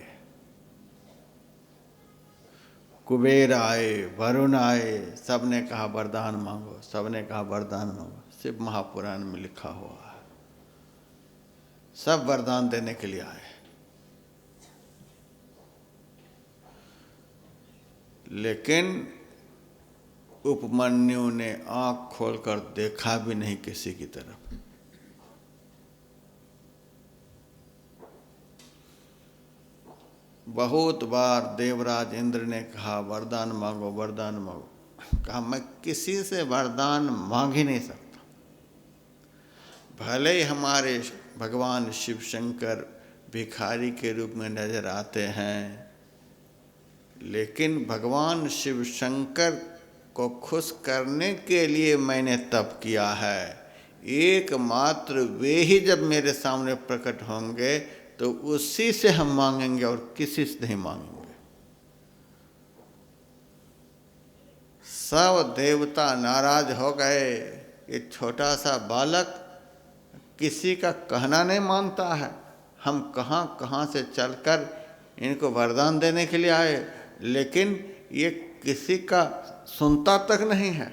कुबेर आए, वरुण आए, सबने कहा वरदान मांगो, सबने कहा वरदान मांगो। शिव महापुराण में लिखा हुआ है, सब वरदान देने के लिए आए, लेकिन उपमन्यु ने आंख खोलकर देखा भी नहीं किसी की तरफ। बहुत बार देवराज इंद्र ने कहा वरदान मांगो, वरदान मांगो, कहा मैं किसी से वरदान मांग ही नहीं सकता। भले ही हमारे भगवान शिव शंकर भिखारी के रूप में नजर आते हैं, लेकिन भगवान शिव शंकर को खुश करने के लिए मैंने तप किया है। एकमात्र वे ही जब मेरे सामने प्रकट होंगे तो उसी से हम मांगेंगे और किसी से नहीं मांगेंगे। सब देवता नाराज हो गए। ये छोटा सा बालक किसी का कहना नहीं मानता है। हम कहाँ कहाँ से चलकर इनको वरदान देने के लिए आए, लेकिन ये किसी का सुनता तक नहीं है।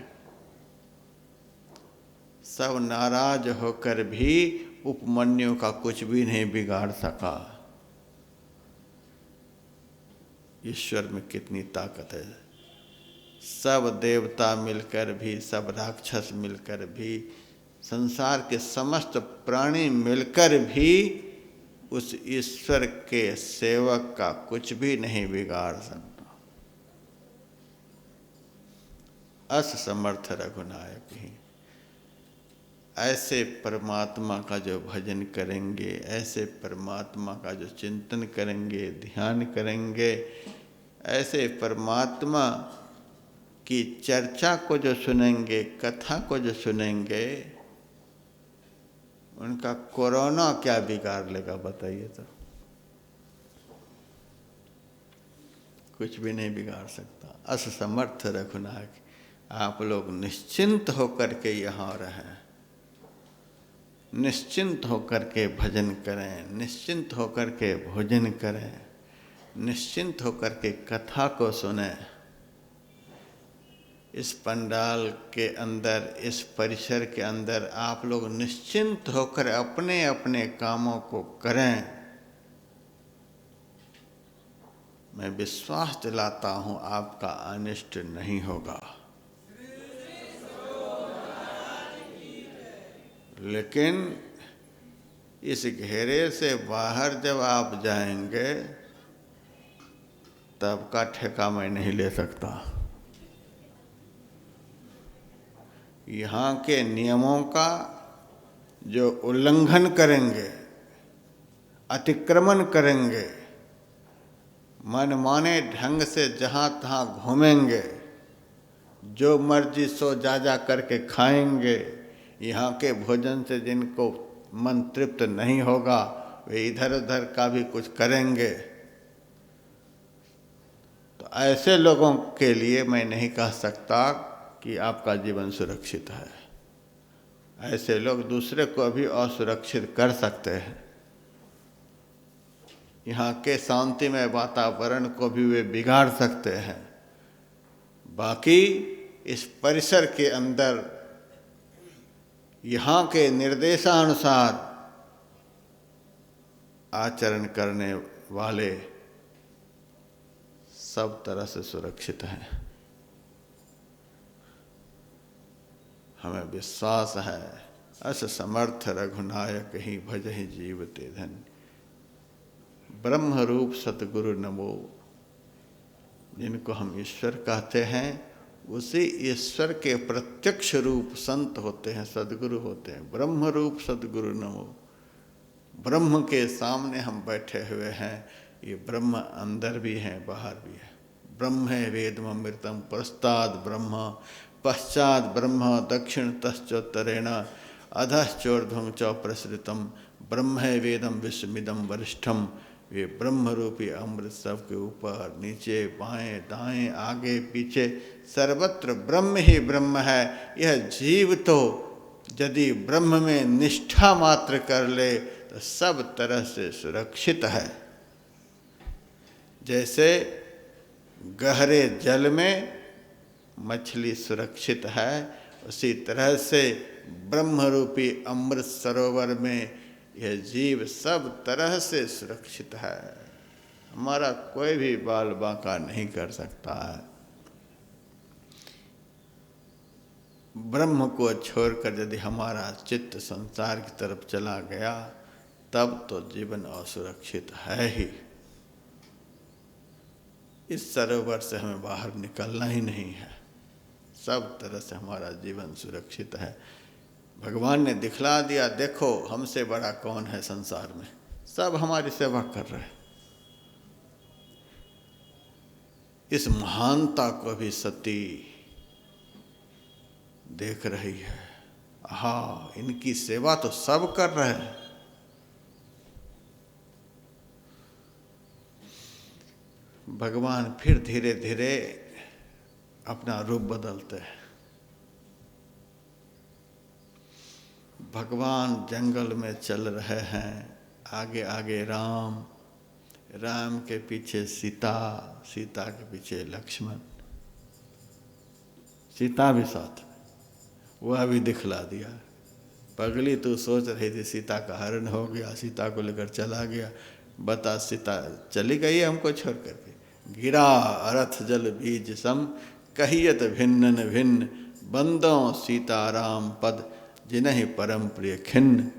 सब नाराज होकर भी उपमन्यु का कुछ भी नहीं बिगाड़ सका। ईश्वर में कितनी ताकत है। सब देवता मिलकर भी, सब राक्षस मिलकर भी, संसार के समस्त प्राणी मिलकर भी उस ईश्वर के सेवक का कुछ भी नहीं बिगाड़ सकता। असमर्थ रघुनायक ही। ऐसे परमात्मा का जो भजन करेंगे, ऐसे परमात्मा का जो चिंतन करेंगे, ध्यान करेंगे, ऐसे परमात्मा की चर्चा को जो सुनेंगे, कथा को जो सुनेंगे, उनका कोरोना क्या बिगाड़ लेगा बताइए तो। कुछ भी नहीं बिगाड़ सकता। असमर्थ रघुनायक। आप लोग निश्चिंत होकर के यहाँ रहें, निश्चिंत होकर के भजन करें, निश्चिंत होकर के भोजन करें, निश्चिंत होकर के कथा को सुनें। इस पंडाल के अंदर, इस परिसर के अंदर आप लोग निश्चिंत होकर अपने अपने कामों को करें। मैं विश्वास दिलाता हूँ आपका अनिष्ट नहीं होगा। लेकिन इस घेरे से बाहर जब आप जाएंगे तब का ठेका मैं नहीं ले सकता। यहाँ के नियमों का जो उल्लंघन करेंगे, अतिक्रमण करेंगे, मनमाने ढंग से जहाँ तहाँ घूमेंगे, जो मर्जी सो जा करके खाएंगे, यहाँ के भोजन से जिनको मन तृप्त नहीं होगा वे इधर उधर का भी कुछ करेंगे, तो ऐसे लोगों के लिए मैं नहीं कह सकता कि आपका जीवन सुरक्षित है। ऐसे लोग दूसरे को भी असुरक्षित कर सकते हैं। यहाँ के शांतिमय वातावरण को भी वे बिगाड़ सकते हैं। बाकी इस परिसर के अंदर यहाँ के निर्देशानुसार आचरण करने वाले सब तरह से सुरक्षित हैं। हमें विश्वास है। अस समर्थ रघुनायक ही भजहि जीवते धन्य। ब्रह्म रूप सतगुरु नमो। जिनको हम ईश्वर कहते हैं, उसी ईश्वर के प्रत्यक्ष रूप संत होते हैं, सद्गुरु होते हैं। ब्रह्म रूप सद्गुरु नमो। ब्रह्म के सामने हम बैठे हुए हैं। ये ब्रह्म अंदर भी हैं, बाहर भी है। ब्रह्म वेदमृतम पुरस्ताद ब्रह्म पश्चात ब्रह्म दक्षिण तश्चोत्तरेण अधश्चोर्ध्वं च प्रसृतम ब्रह्म वेदम विश्वमिदम वरिष्ठम। ये ब्रह्म रूपी अमृत सबके ऊपर, नीचे, बाएं, दाएं, आगे, पीछे सर्वत्र ब्रह्म ही ब्रह्म है। यह जीव तो यदि ब्रह्म में निष्ठा मात्र कर ले तो सब तरह से सुरक्षित है। जैसे गहरे जल में मछली सुरक्षित है, उसी तरह से ब्रह्म रूपी अमृत सरोवर में यह जीव सब तरह से सुरक्षित है। हमारा कोई भी बाल बांका नहीं कर सकता है। ब्रह्म को छोड़कर यदि हमारा चित्त संसार की तरफ चला गया तब तो जीवन असुरक्षित है ही। इस सरोवर से हमें बाहर निकलना ही नहीं है। सब तरह से हमारा जीवन सुरक्षित है। भगवान ने दिखला दिया, देखो हमसे बड़ा कौन है संसार में। सब हमारी सेवा कर रहे हैं। इस महानता को भी सती देख रही है। हाँ, इनकी सेवा तो सब कर रहे हैं। भगवान फिर धीरे धीरे अपना रूप बदलते हैं। भगवान जंगल में चल रहे हैं, आगे आगे राम, राम के पीछे सीता, सीता के पीछे लक्ष्मण, सीता भी साथ में, वह भी दिखला दिया। पगली तू सोच रही थी सीता का हरण हो गया, सीता को लेकर चला गया, बता सीता चली गई हमको छोड़ करके। गिरा अरथ जल बीज सम, कहियत भिन्न भिन्न, बंदों सीताराम पद, जिन्हि परम प्रिय खिन्न।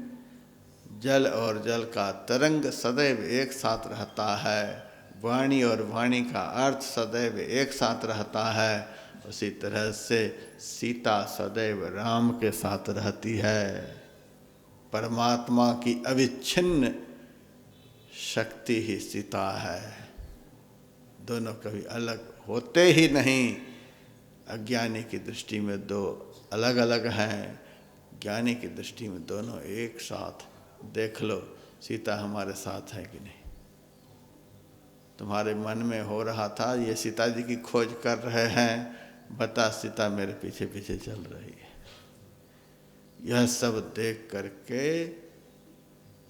जल और जल का तरंग सदैव एक साथ रहता है, वाणी और वाणी का अर्थ सदैव एक साथ रहता है। उसी तरह से सीता सदैव राम के साथ रहती है। परमात्मा की अविच्छिन्न शक्ति ही सीता है। दोनों कभी अलग होते ही नहीं। अज्ञानी की दृष्टि में दो अलग अलग हैं, ज्ञानी की दृष्टि में दोनों एक साथ। देख लो सीता हमारे साथ है कि नहीं। तुम्हारे मन में हो रहा था ये सीता जी की खोज कर रहे हैं, बता सीता मेरे पीछे पीछे चल रही है। यह सब देख करके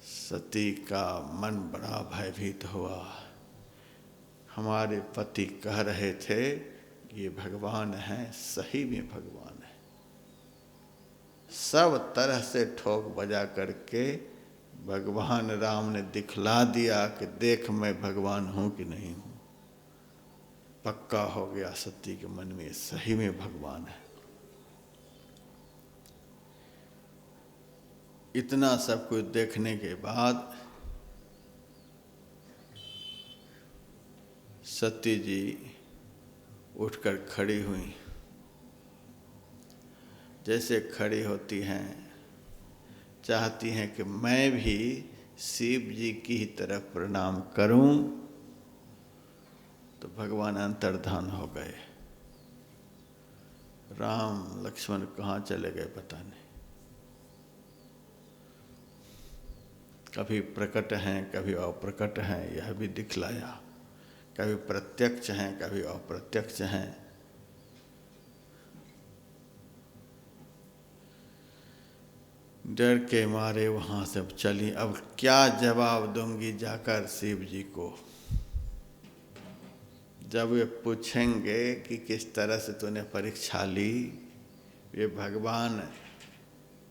सती का मन बड़ा भयभीत हुआ। हमारे पति कह रहे थे ये भगवान हैं, सही में भगवान है। सब तरह से ठोक बजा करके भगवान राम ने दिखला दिया कि देख मैं भगवान हूं कि नहीं हूं। पक्का हो गया सती के मन में सही में भगवान है। इतना सब कुछ देखने के बाद सती जी उठकर खड़ी हुई। जैसे खड़ी होती हैं, चाहती हैं कि मैं भी शिव जी की ही तरफ प्रणाम करूं, तो भगवान अंतर्धान हो गए। राम लक्ष्मण कहाँ चले गए पता नहीं। कभी प्रकट हैं, कभी अप्रकट हैं, यह भी दिखलाया। कभी प्रत्यक्ष हैं, कभी अप्रत्यक्ष हैं। डर के मारे वहाँ से चली। अब क्या जवाब दूंगी जाकर शिव जी को, जब वे पूछेंगे कि किस तरह से तूने परीक्षा ली, ये भगवान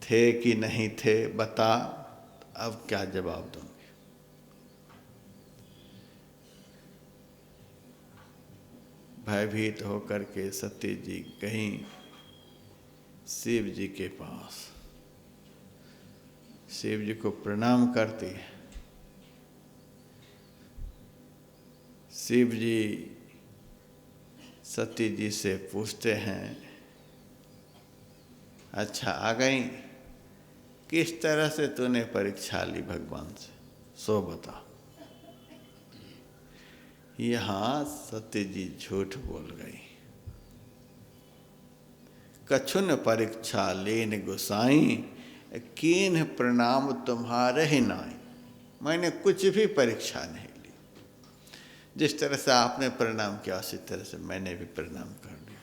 थे कि नहीं थे बता, अब क्या जवाब दूंगी। भयभीत होकर के सती जी गईं शिव जी के पास। शिव जी को प्रणाम करती है। शिव जी सती जी से पूछते हैं, अच्छा आ गई, किस तरह से तूने परीक्षा ली भगवान से, सो बता। यहाँ सती जी झूठ बोल गई। कछुन परीक्षा लेन गोसाई, कीन्ह प्रणाम तुम्हारे ही नाई। मैंने कुछ भी परीक्षा नहीं ली। जिस तरह से आपने प्रणाम किया उसी तरह से मैंने भी प्रणाम कर लिया।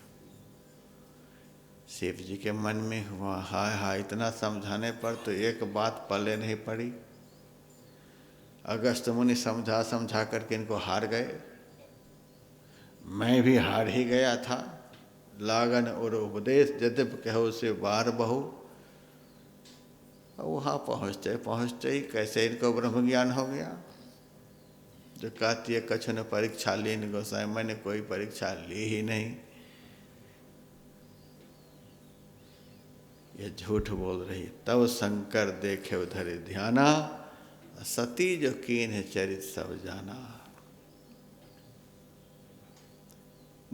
शिव जी के मन में हुआ, हाय हाय, इतना समझाने पर तो एक बात पले नहीं पड़ी। अगस्त मुनि समझा समझा करके इनको हार गए। मैं भी हार ही गया था। लागन और उपदेश यद्यप कहो से बार बहु। वहाँ पहुँचते पहुँचते ही कैसे इनको ब्रह्म ज्ञान हो गया। जो कहती है कछुन परीक्षा लीन गोसाई, मैंने कोई परीक्षा ली ही नहीं। ये झूठ बोल रही। तब शंकर देखे उधर ध्याना, सती जो कीन्ह चरित सब जाना।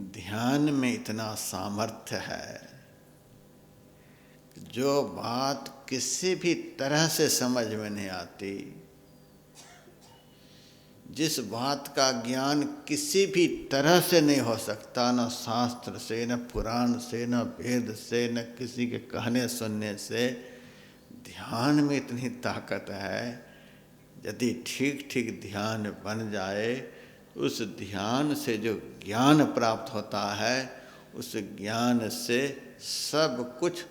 ध्यान में इतना सामर्थ्य है, जो बात किसी भी तरह से समझ में नहीं आती, जिस बात का ज्ञान किसी भी तरह से नहीं हो सकता, न शास्त्र से, न पुराण से, न वेद से, न किसी के कहने सुनने से, ध्यान में इतनी ताकत है। यदि ठीक ठीक ध्यान बन जाए, उस ध्यान से जो ज्ञान प्राप्त होता है, उस ज्ञान से सब कुछ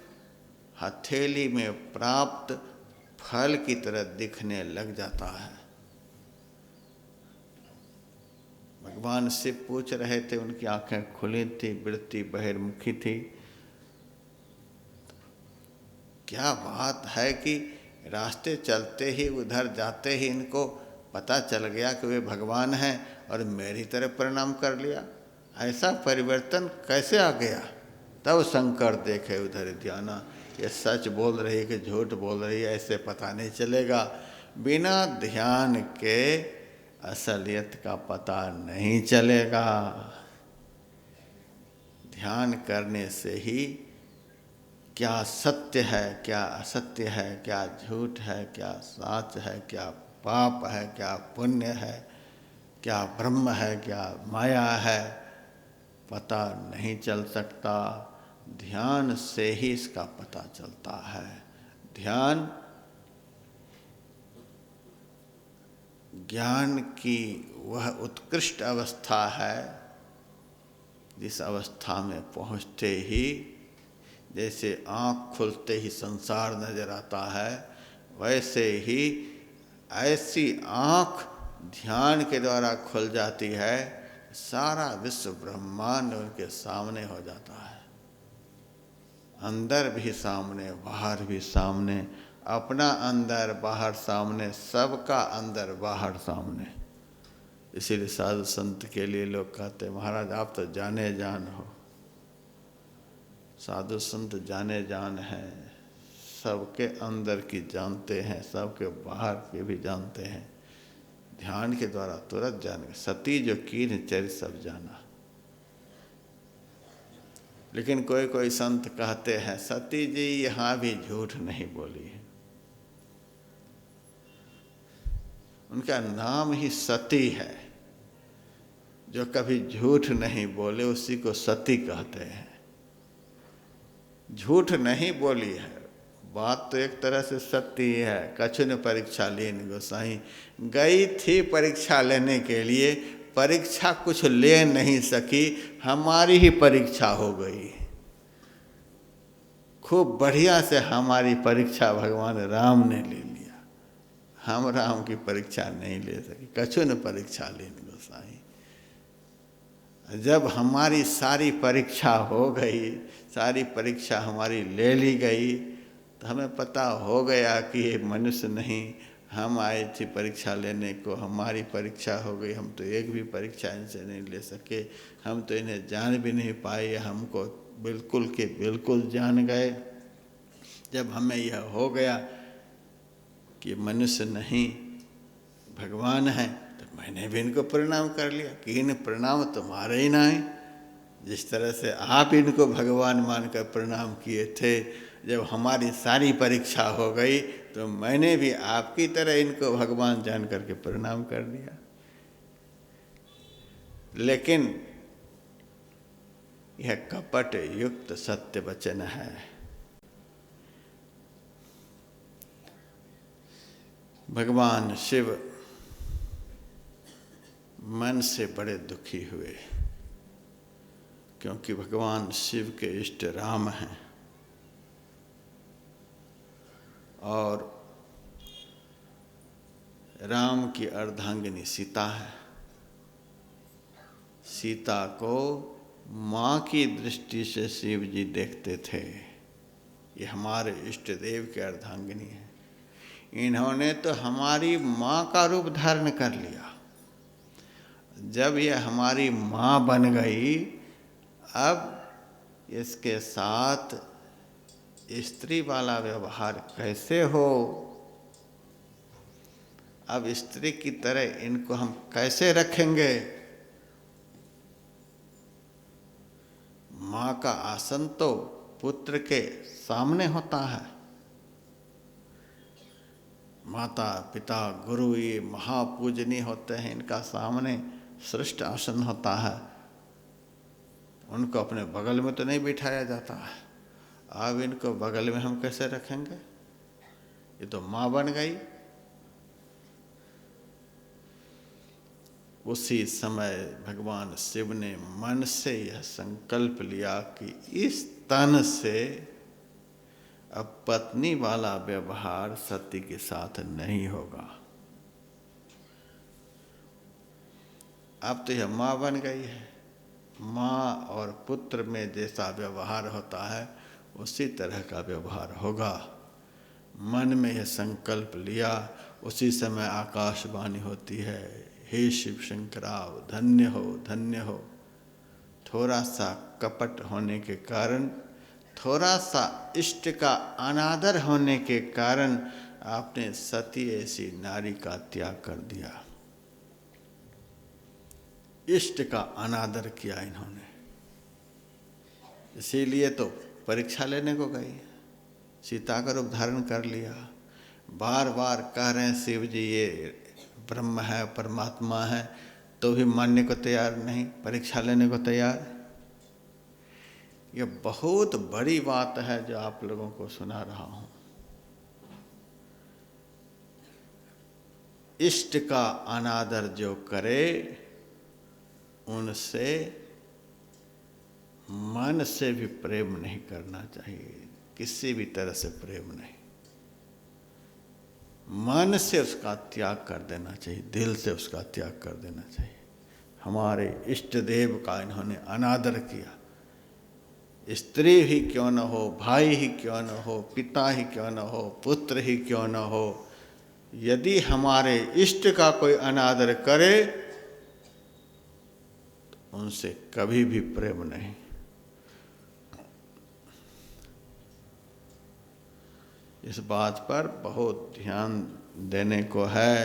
हथेली में प्राप्त फल की तरह दिखने लग जाता है। भगवान शिव पूछ रहे थे, उनकी आंखें खुली थी, वृत्ति बहिर्मुखी थी। क्या बात है कि रास्ते चलते ही, उधर जाते ही इनको पता चल गया कि वे भगवान हैं और मेरी तरफ प्रणाम कर लिया। ऐसा परिवर्तन कैसे आ गया? तब शंकर देखे उधर ध्याना, ये सच बोल रही है कि झूठ बोल रही है, ऐसे पता नहीं चलेगा। बिना ध्यान के असलियत का पता नहीं चलेगा। ध्यान करने से ही क्या सत्य है, क्या असत्य है, क्या झूठ है, क्या सच है, क्या पाप है, क्या पुण्य है, क्या ब्रह्म है, क्या माया है, पता नहीं चल सकता। ध्यान से ही इसका पता चलता है। ध्यान ज्ञान की वह उत्कृष्ट अवस्था है जिस अवस्था में पहुँचते ही जैसे आँख खुलते ही संसार नजर आता है, वैसे ही ऐसी आँख ध्यान के द्वारा खुल जाती है, सारा विश्व ब्रह्मांड उनके सामने हो जाता है। अंदर भी सामने, बाहर भी सामने, अपना अंदर बाहर सामने, सबका अंदर बाहर सामने। इसीलिए साधु संत के लिए लोग कहते हैं, महाराज आप तो जाने जान हो। साधु संत जाने जान हैं, सबके अंदर की जानते हैं, सबके बाहर के भी जानते हैं। ध्यान के द्वारा तुरंत जान गए। सती जो कीन चरित सब जाना। लेकिन कोई कोई संत कहते हैं सती जी यहाँ भी झूठ नहीं बोली है। उनका नाम ही सती है। जो कभी झूठ नहीं बोले उसी को सती कहते हैं। झूठ नहीं बोली है, बात तो एक तरह से सत्य ही है। कछु ने परीक्षा लीन गोसाई, गई थी परीक्षा लेने के लिए, परीक्षा कुछ ले नहीं सकी, हमारी ही परीक्षा हो गई। खूब बढ़िया से हमारी परीक्षा भगवान राम ने ले लिया, हम राम की परीक्षा नहीं ले सके। कछु ने परीक्षा लीन गोसाई। जब हमारी सारी परीक्षा हो गई, सारी परीक्षा हमारी ले ली गई, तो हमें पता हो गया कि ये मनुष्य नहीं, हम आए थे परीक्षा लेने को, हमारी परीक्षा हो गई। हम तो एक भी परीक्षा इनसे नहीं ले सके, हम तो इन्हें जान भी नहीं पाए, हमको बिल्कुल के बिल्कुल जान गए। जब हमें यह हो गया कि मनुष्य नहीं भगवान है, तो मैंने भी इनको प्रणाम कर लिया कि इन प्रणाम तुम्हारे ही ना है। जिस तरह से आप इनको भगवान मानकर प्रणाम किए थे, जब हमारी सारी परीक्षा हो गई तो मैंने भी आपकी तरह इनको भगवान जान करके प्रणाम कर दिया। लेकिन यह कपट युक्त सत्य वचन है। भगवान शिव मन से बड़े दुखी हुए, क्योंकि भगवान शिव के इष्ट राम हैं और राम की अर्धांगिनी सीता है। सीता को माँ की दृष्टि से शिव जी देखते थे, ये हमारे इष्ट देव के अर्धांगिनी है। इन्होंने तो हमारी माँ का रूप धारण कर लिया। जब ये हमारी माँ बन गई, अब इसके साथ स्त्री वाला व्यवहार कैसे हो? अब स्त्री की तरह इनको हम कैसे रखेंगे? माँ का आसन तो पुत्र के सामने होता है। माता पिता गुरु ये महापूजनीय होते हैं, इनका सामने श्रेष्ठ आसन होता है। उनको अपने बगल में तो नहीं बिठाया जाता है। अब इनको बगल में हम कैसे रखेंगे? ये तो माँ बन गई। उसी समय भगवान शिव ने मन से यह संकल्प लिया कि इस तन से अब पत्नी वाला व्यवहार सती के साथ नहीं होगा। अब तो यह माँ बन गई है, माँ और पुत्र में जैसा व्यवहार होता है उसी तरह का व्यवहार होगा। मन में यह संकल्प लिया, उसी समय आकाशवाणी होती है, हे शिव शंकराव धन्य हो धन्य हो। थोड़ा सा कपट होने के कारण, थोड़ा सा इष्ट का अनादर होने के कारण आपने सती ऐसी नारी का त्याग कर दिया। इष्ट का अनादर किया इन्होंने, इसीलिए तो परीक्षा लेने को गई, सीता का रूप धारण कर लिया। बार बार कह रहे हैं शिव जी ये ब्रह्म है परमात्मा है, तो भी मानने को तैयार नहीं, परीक्षा लेने को तैयार। ये बहुत बड़ी बात है जो आप लोगों को सुना रहा हूं। इष्ट का अनादर जो करे उनसे मन से भी प्रेम नहीं करना चाहिए, किसी भी तरह से प्रेम नहीं, मन से उसका त्याग कर देना चाहिए, दिल से उसका त्याग कर देना चाहिए। हमारे इष्ट देव का इन्होंने अनादर किया। स्त्री ही क्यों न हो, भाई ही क्यों न हो, पिता ही क्यों न हो, पुत्र ही क्यों न हो, यदि हमारे इष्ट का कोई अनादर करे तो उनसे कभी भी प्रेम नहीं। इस बात पर बहुत ध्यान देने को है।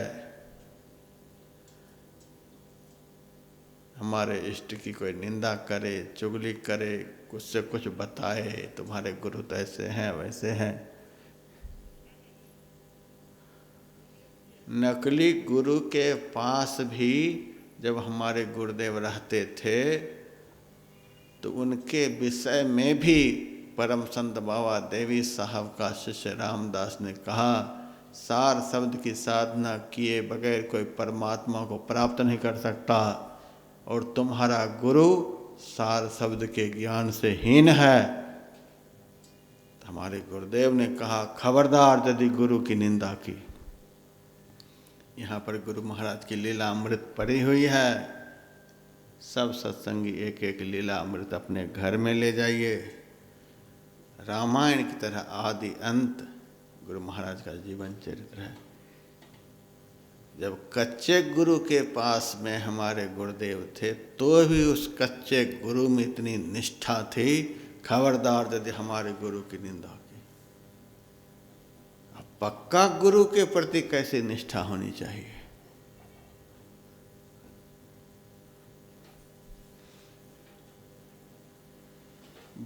हमारे इष्ट की कोई निंदा करे, चुगली करे, कुछ से कुछ बताए, तुम्हारे गुरु तो ऐसे हैं वैसे हैं। नकली गुरु के पास भी जब हमारे गुरुदेव रहते थे तो उनके विषय में भी परम संत बाबा देवी साहब का शिष्य रामदास ने कहा, सार शब्द की साधना किए बगैर कोई परमात्मा को प्राप्त नहीं कर सकता, और तुम्हारा गुरु सार शब्द के ज्ञान से हीन है। हमारे गुरुदेव ने कहा, खबरदार यदि गुरु की निंदा की। यहाँ पर गुरु महाराज की लीला अमृत पड़ी हुई है। सब सत्संगी एक एक लीला अमृत अपने घर में ले जाइए। रामायण की तरह आदि अंत गुरु महाराज का जीवन चरित्र है। जब कच्चे गुरु के पास में हमारे गुरुदेव थे तो भी उस कच्चे गुरु में इतनी निष्ठा थी, खबरदार यदि हमारे गुरु की निंदा की। अब पक्का गुरु के प्रति कैसी निष्ठा होनी चाहिए।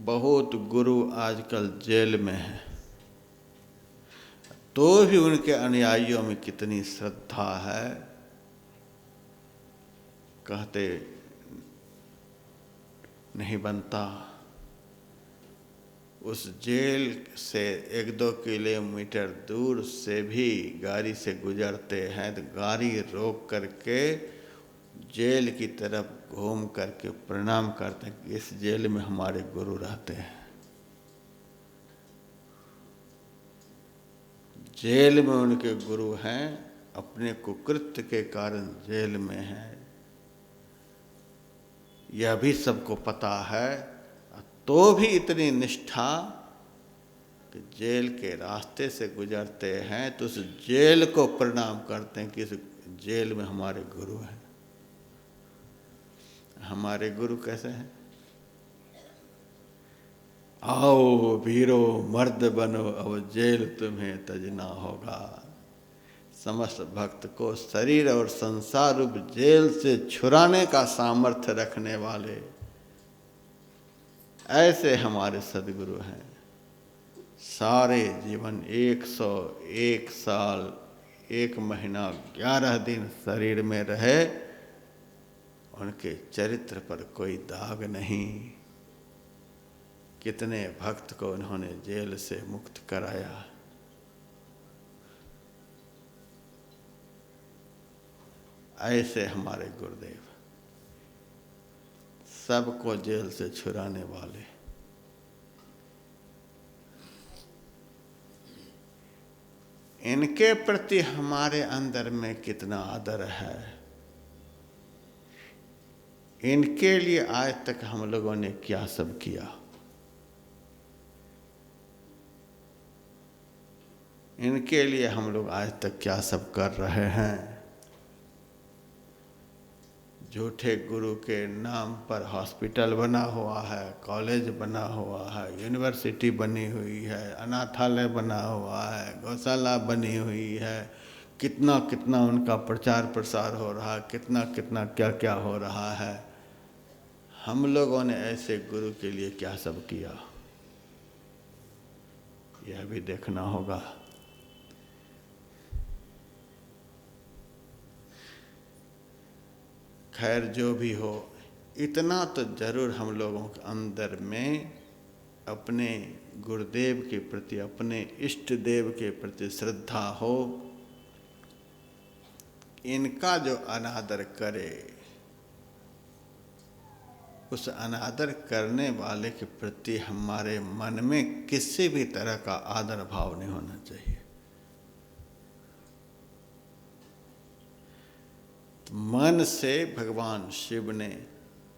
बहुत गुरु आजकल जेल में हैं, तो भी उनके अनुयायियों में कितनी श्रद्धा है। कहते नहीं बनता। उस जेल से 1-2 किलोमीटर दूर से भी गाड़ी से गुजरते हैं तो गाड़ी रोक करके जेल की तरफ घूम करके प्रणाम करते हैं कि इस जेल में हमारे गुरु रहते हैं। जेल में उनके गुरु हैं, अपने कुकृत्य के कारण जेल में हैं, यह भी सबको पता है, तो भी इतनी निष्ठा कि जेल के रास्ते से गुजरते हैं तो उस जेल को प्रणाम करते हैं कि इस जेल में हमारे गुरु हैं। हमारे गुरु कैसे हैं? आओ वीरो मर्द बनो, अब जेल तुम्हें तजना होगा। समस्त भक्त को शरीर और संसार रूप जेल से छुड़ाने का सामर्थ्य रखने वाले ऐसे हमारे सद्गुरु हैं। सारे जीवन 101 साल 1 महीना 11 दिन शरीर में रहे, उनके चरित्र पर कोई दाग नहीं। कितने भक्त को उन्होंने जेल से मुक्त कराया। ऐसे हमारे गुरुदेव, सबको जेल से छुड़ाने वाले। इनके प्रति हमारे अंदर में कितना आदर है, इनके लिए आज तक हम लोगों ने क्या सब किया, इनके लिए हम लोग आज तक क्या सब कर रहे हैं। झूठे गुरु के नाम पर हॉस्पिटल बना हुआ है, कॉलेज बना हुआ है, यूनिवर्सिटी बनी हुई है, अनाथालय बना हुआ है, गौशाला बनी हुई है, कितना कितना उनका प्रचार प्रसार हो रहा है, कितना कितना क्या क्या हो रहा है। हम लोगों ने ऐसे गुरु के लिए क्या सब किया, यह भी देखना होगा। खैर जो भी हो, इतना तो जरूर हम लोगों के अंदर में अपने गुरुदेव के प्रति, अपने इष्ट देव के प्रति श्रद्धा हो। इनका जो अनादर करे, उस अनादर करने वाले के प्रति हमारे मन में किसी भी तरह का आदर भाव नहीं होना चाहिए। तो मन से भगवान शिव ने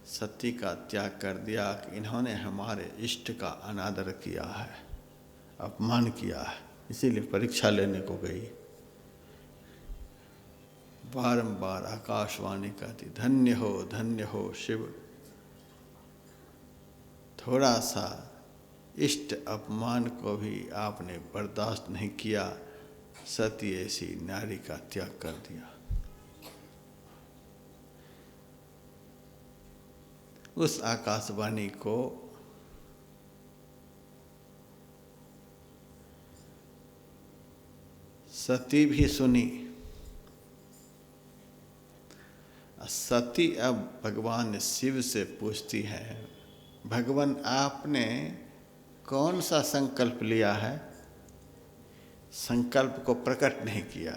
सती का त्याग कर दिया कि इन्होंने हमारे इष्ट का अनादर किया है, अपमान किया है, इसीलिए परीक्षा लेने को गई। बारंबार आकाशवाणी कहती, धन्य हो शिव, थोड़ा सा इष्ट अपमान को भी आपने बर्दाश्त नहीं किया, सती ऐसी नारी का त्याग कर दिया। उस आकाशवाणी को सती भी सुनी। सती अब भगवान शिव से पूछती है, भगवान आपने कौन सा संकल्प लिया है? संकल्प को प्रकट नहीं किया,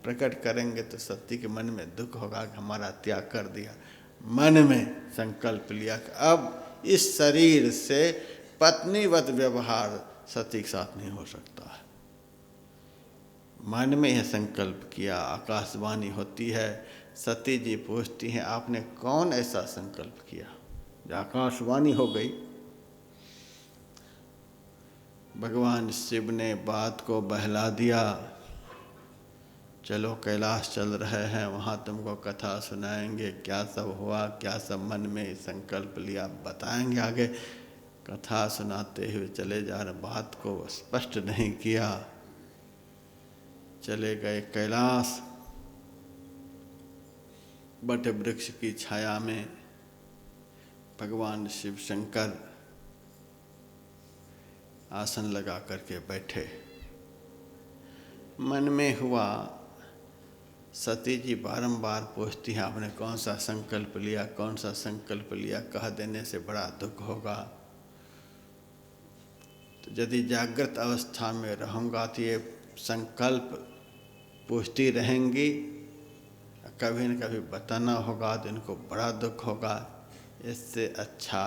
प्रकट करेंगे तो सती के मन में दुख होगा कि हमारा त्याग कर दिया। मन में संकल्प लिया कि अब इस शरीर से पत्नीवत व्यवहार सती के साथ नहीं हो सकता है। मन में यह संकल्प किया। आकाशवाणी होती है, सती जी पूछती हैं, आपने कौन ऐसा संकल्प किया? आकाशवाणी हो गई। भगवान शिव ने बात को बहला दिया, चलो कैलाश चल रहे हैं, वहाँ तुमको कथा सुनाएंगे, क्या सब हुआ, क्या सब मन में संकल्प लिया बताएंगे आगे। कथा सुनाते हुए चले जा रहे, बात को स्पष्ट नहीं किया। चले गए कैलाश, बट वृक्ष की छाया में भगवान शिव शंकर आसन लगा करके बैठे। मन में हुआ, सती जी बारंबार पूछती हैं, आपने कौन सा संकल्प लिया, कौन सा संकल्प लिया? कह देने से बड़ा दुख होगा। तो यदि जागृत अवस्था में रहूँगा तो ये संकल्प पूछती रहेंगी, कभी न कभी बताना होगा तो इनको बड़ा दुख होगा। इससे अच्छा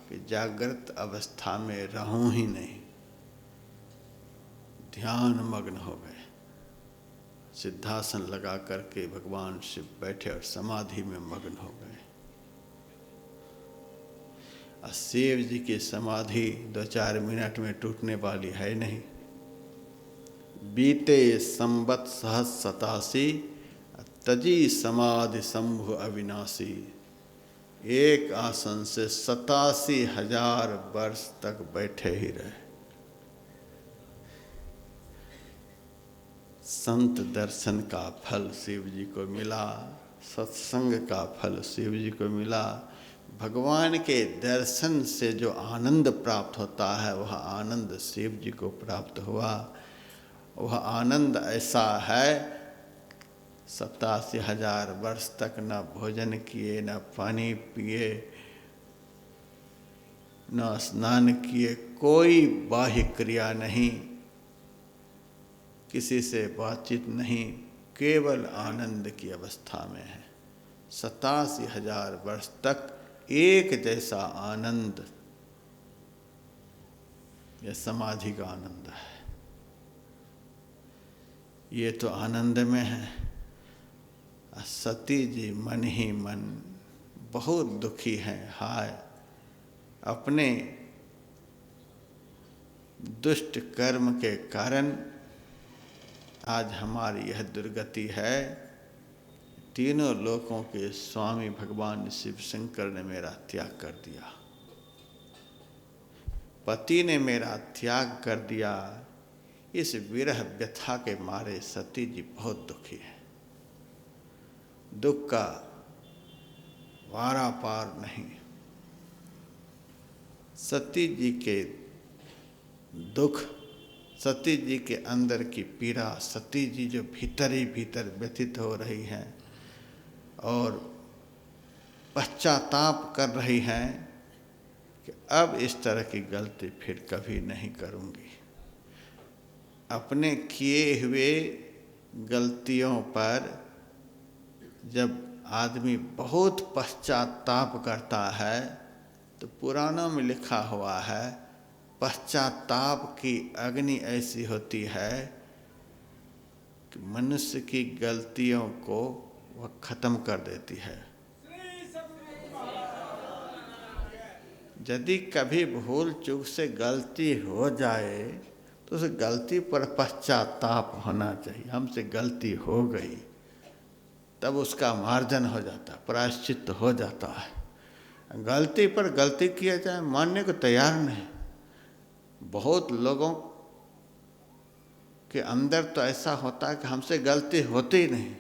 कि जागृत अवस्था में रहूं ही नहीं। ध्यान मग्न हो गए, सिद्धासन लगा करके भगवान शिव बैठे और समाधि में मग्न हो गए। और शिव जी की समाधि 2-4 मिनट में टूटने वाली है नहीं। बीते संवत सहस 87, तजी समाधि शंभु अविनाशी। एक आसन से 87,000 वर्ष तक बैठे ही रहे। संत दर्शन का फल शिव जी को मिला, सत्संग का फल शिव जी को मिला। भगवान के दर्शन से जो आनंद प्राप्त होता है, वह आनंद शिव जी को प्राप्त हुआ। वह आनंद ऐसा है, 87,000 वर्ष तक न भोजन किए, न पानी पिए, न स्नान किए, कोई बाह्य क्रिया नहीं, किसी से बातचीत नहीं, केवल आनंद की अवस्था में है। 87,000 वर्ष तक एक जैसा आनंद, यह समाधि का आनंद है। ये तो आनंद में है। सती जी मन ही मन बहुत दुखी हैं। हाय, अपने दुष्ट कर्म के कारण आज हमारी यह दुर्गति है। तीनों लोकों के स्वामी भगवान शिव शंकर ने मेरा त्याग कर दिया, पति ने मेरा त्याग कर दिया। इस विरह व्यथा के मारे सती जी बहुत दुखी है। दुख का वारा पार नहीं। सती जी के दुख, सती जी के अंदर की पीड़ा, सती जी जो भीतर ही भीतर व्यथित हो रही हैं और पश्चाताप कर रही हैं कि अब इस तरह की गलती फिर कभी नहीं करूंगी। अपने किए हुए गलतियों पर जब आदमी बहुत पश्चाताप करता है तो पुराणों में लिखा हुआ है, पश्चाताप की अग्नि ऐसी होती है कि मनुष्य की गलतियों को वह खत्म कर देती है। यदि कभी भूल चूक से गलती हो जाए तो उस गलती पर पश्चाताप होना चाहिए। हमसे गलती हो गई, तब उसका मार्जन हो जाता है, प्रायश्चित हो जाता है। गलती पर गलती किया जाए, मानने को तैयार नहीं। बहुत लोगों के अंदर तो ऐसा होता है कि हमसे गलती होती ही नहीं,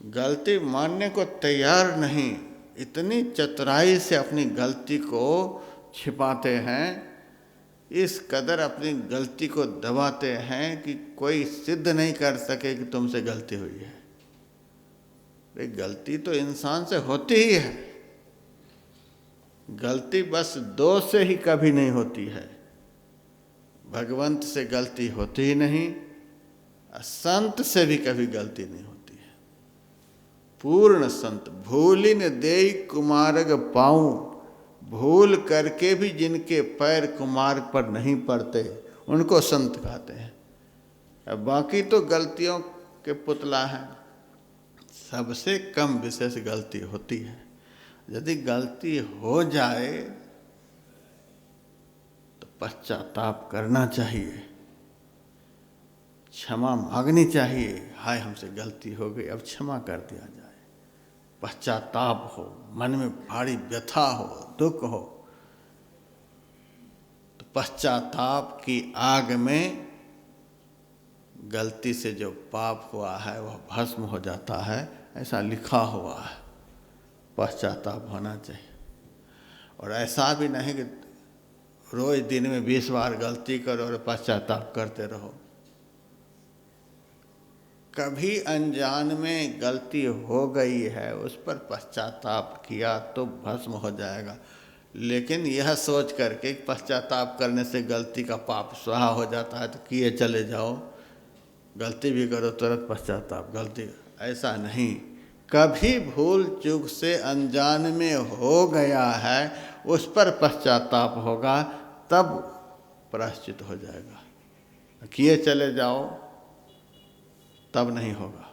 गलती मानने को तैयार नहीं। इतनी चतुराई से अपनी गलती को छिपाते हैं, इस कदर अपनी गलती को दबाते हैं कि कोई सिद्ध नहीं कर सके कि तुमसे गलती हुई है। अरे गलती तो इंसान से होती ही है। गलती बस दो से ही कभी नहीं होती है। भगवंत से गलती होती ही नहीं, संत से भी कभी गलती नहीं होती है। पूर्ण संत भूलिन देई कुमार्ग पाऊं, भूल करके भी जिनके पैर कुमार्ग पर नहीं पड़ते उनको संत कहते हैं। अब बाकी तो गलतियों के पुतला हैं। सबसे कम विशेष गलती होती है। यदि गलती हो जाए तो पश्चाताप करना चाहिए, क्षमा मांगनी चाहिए। हाय हमसे गलती हो गई, अब क्षमा कर दिया जाए। पश्चाताप हो, मन में भारी व्यथा हो, दुख हो, तो पश्चाताप की आग में गलती से जो पाप हुआ है वह भस्म हो जाता है, ऐसा लिखा हुआ है। पश्चाताप होना चाहिए। और ऐसा भी नहीं कि रोज दिन में 20 बार गलती करो और पश्चाताप करते रहो। कभी अनजान में गलती हो गई है, उस पर पश्चाताप किया तो भस्म हो जाएगा। लेकिन यह सोच करके पश्चाताप करने से गलती का पाप स्वाहा हो जाता है तो किए चले जाओ, गलती भी करो तुरंत पश्चाताप, गलती, ऐसा नहीं। कभी भूल चूक से अनजान में हो गया है, उस पर पश्चाताप होगा, तब प्रायश्चित हो जाएगा। किए चले जाओ तब नहीं होगा।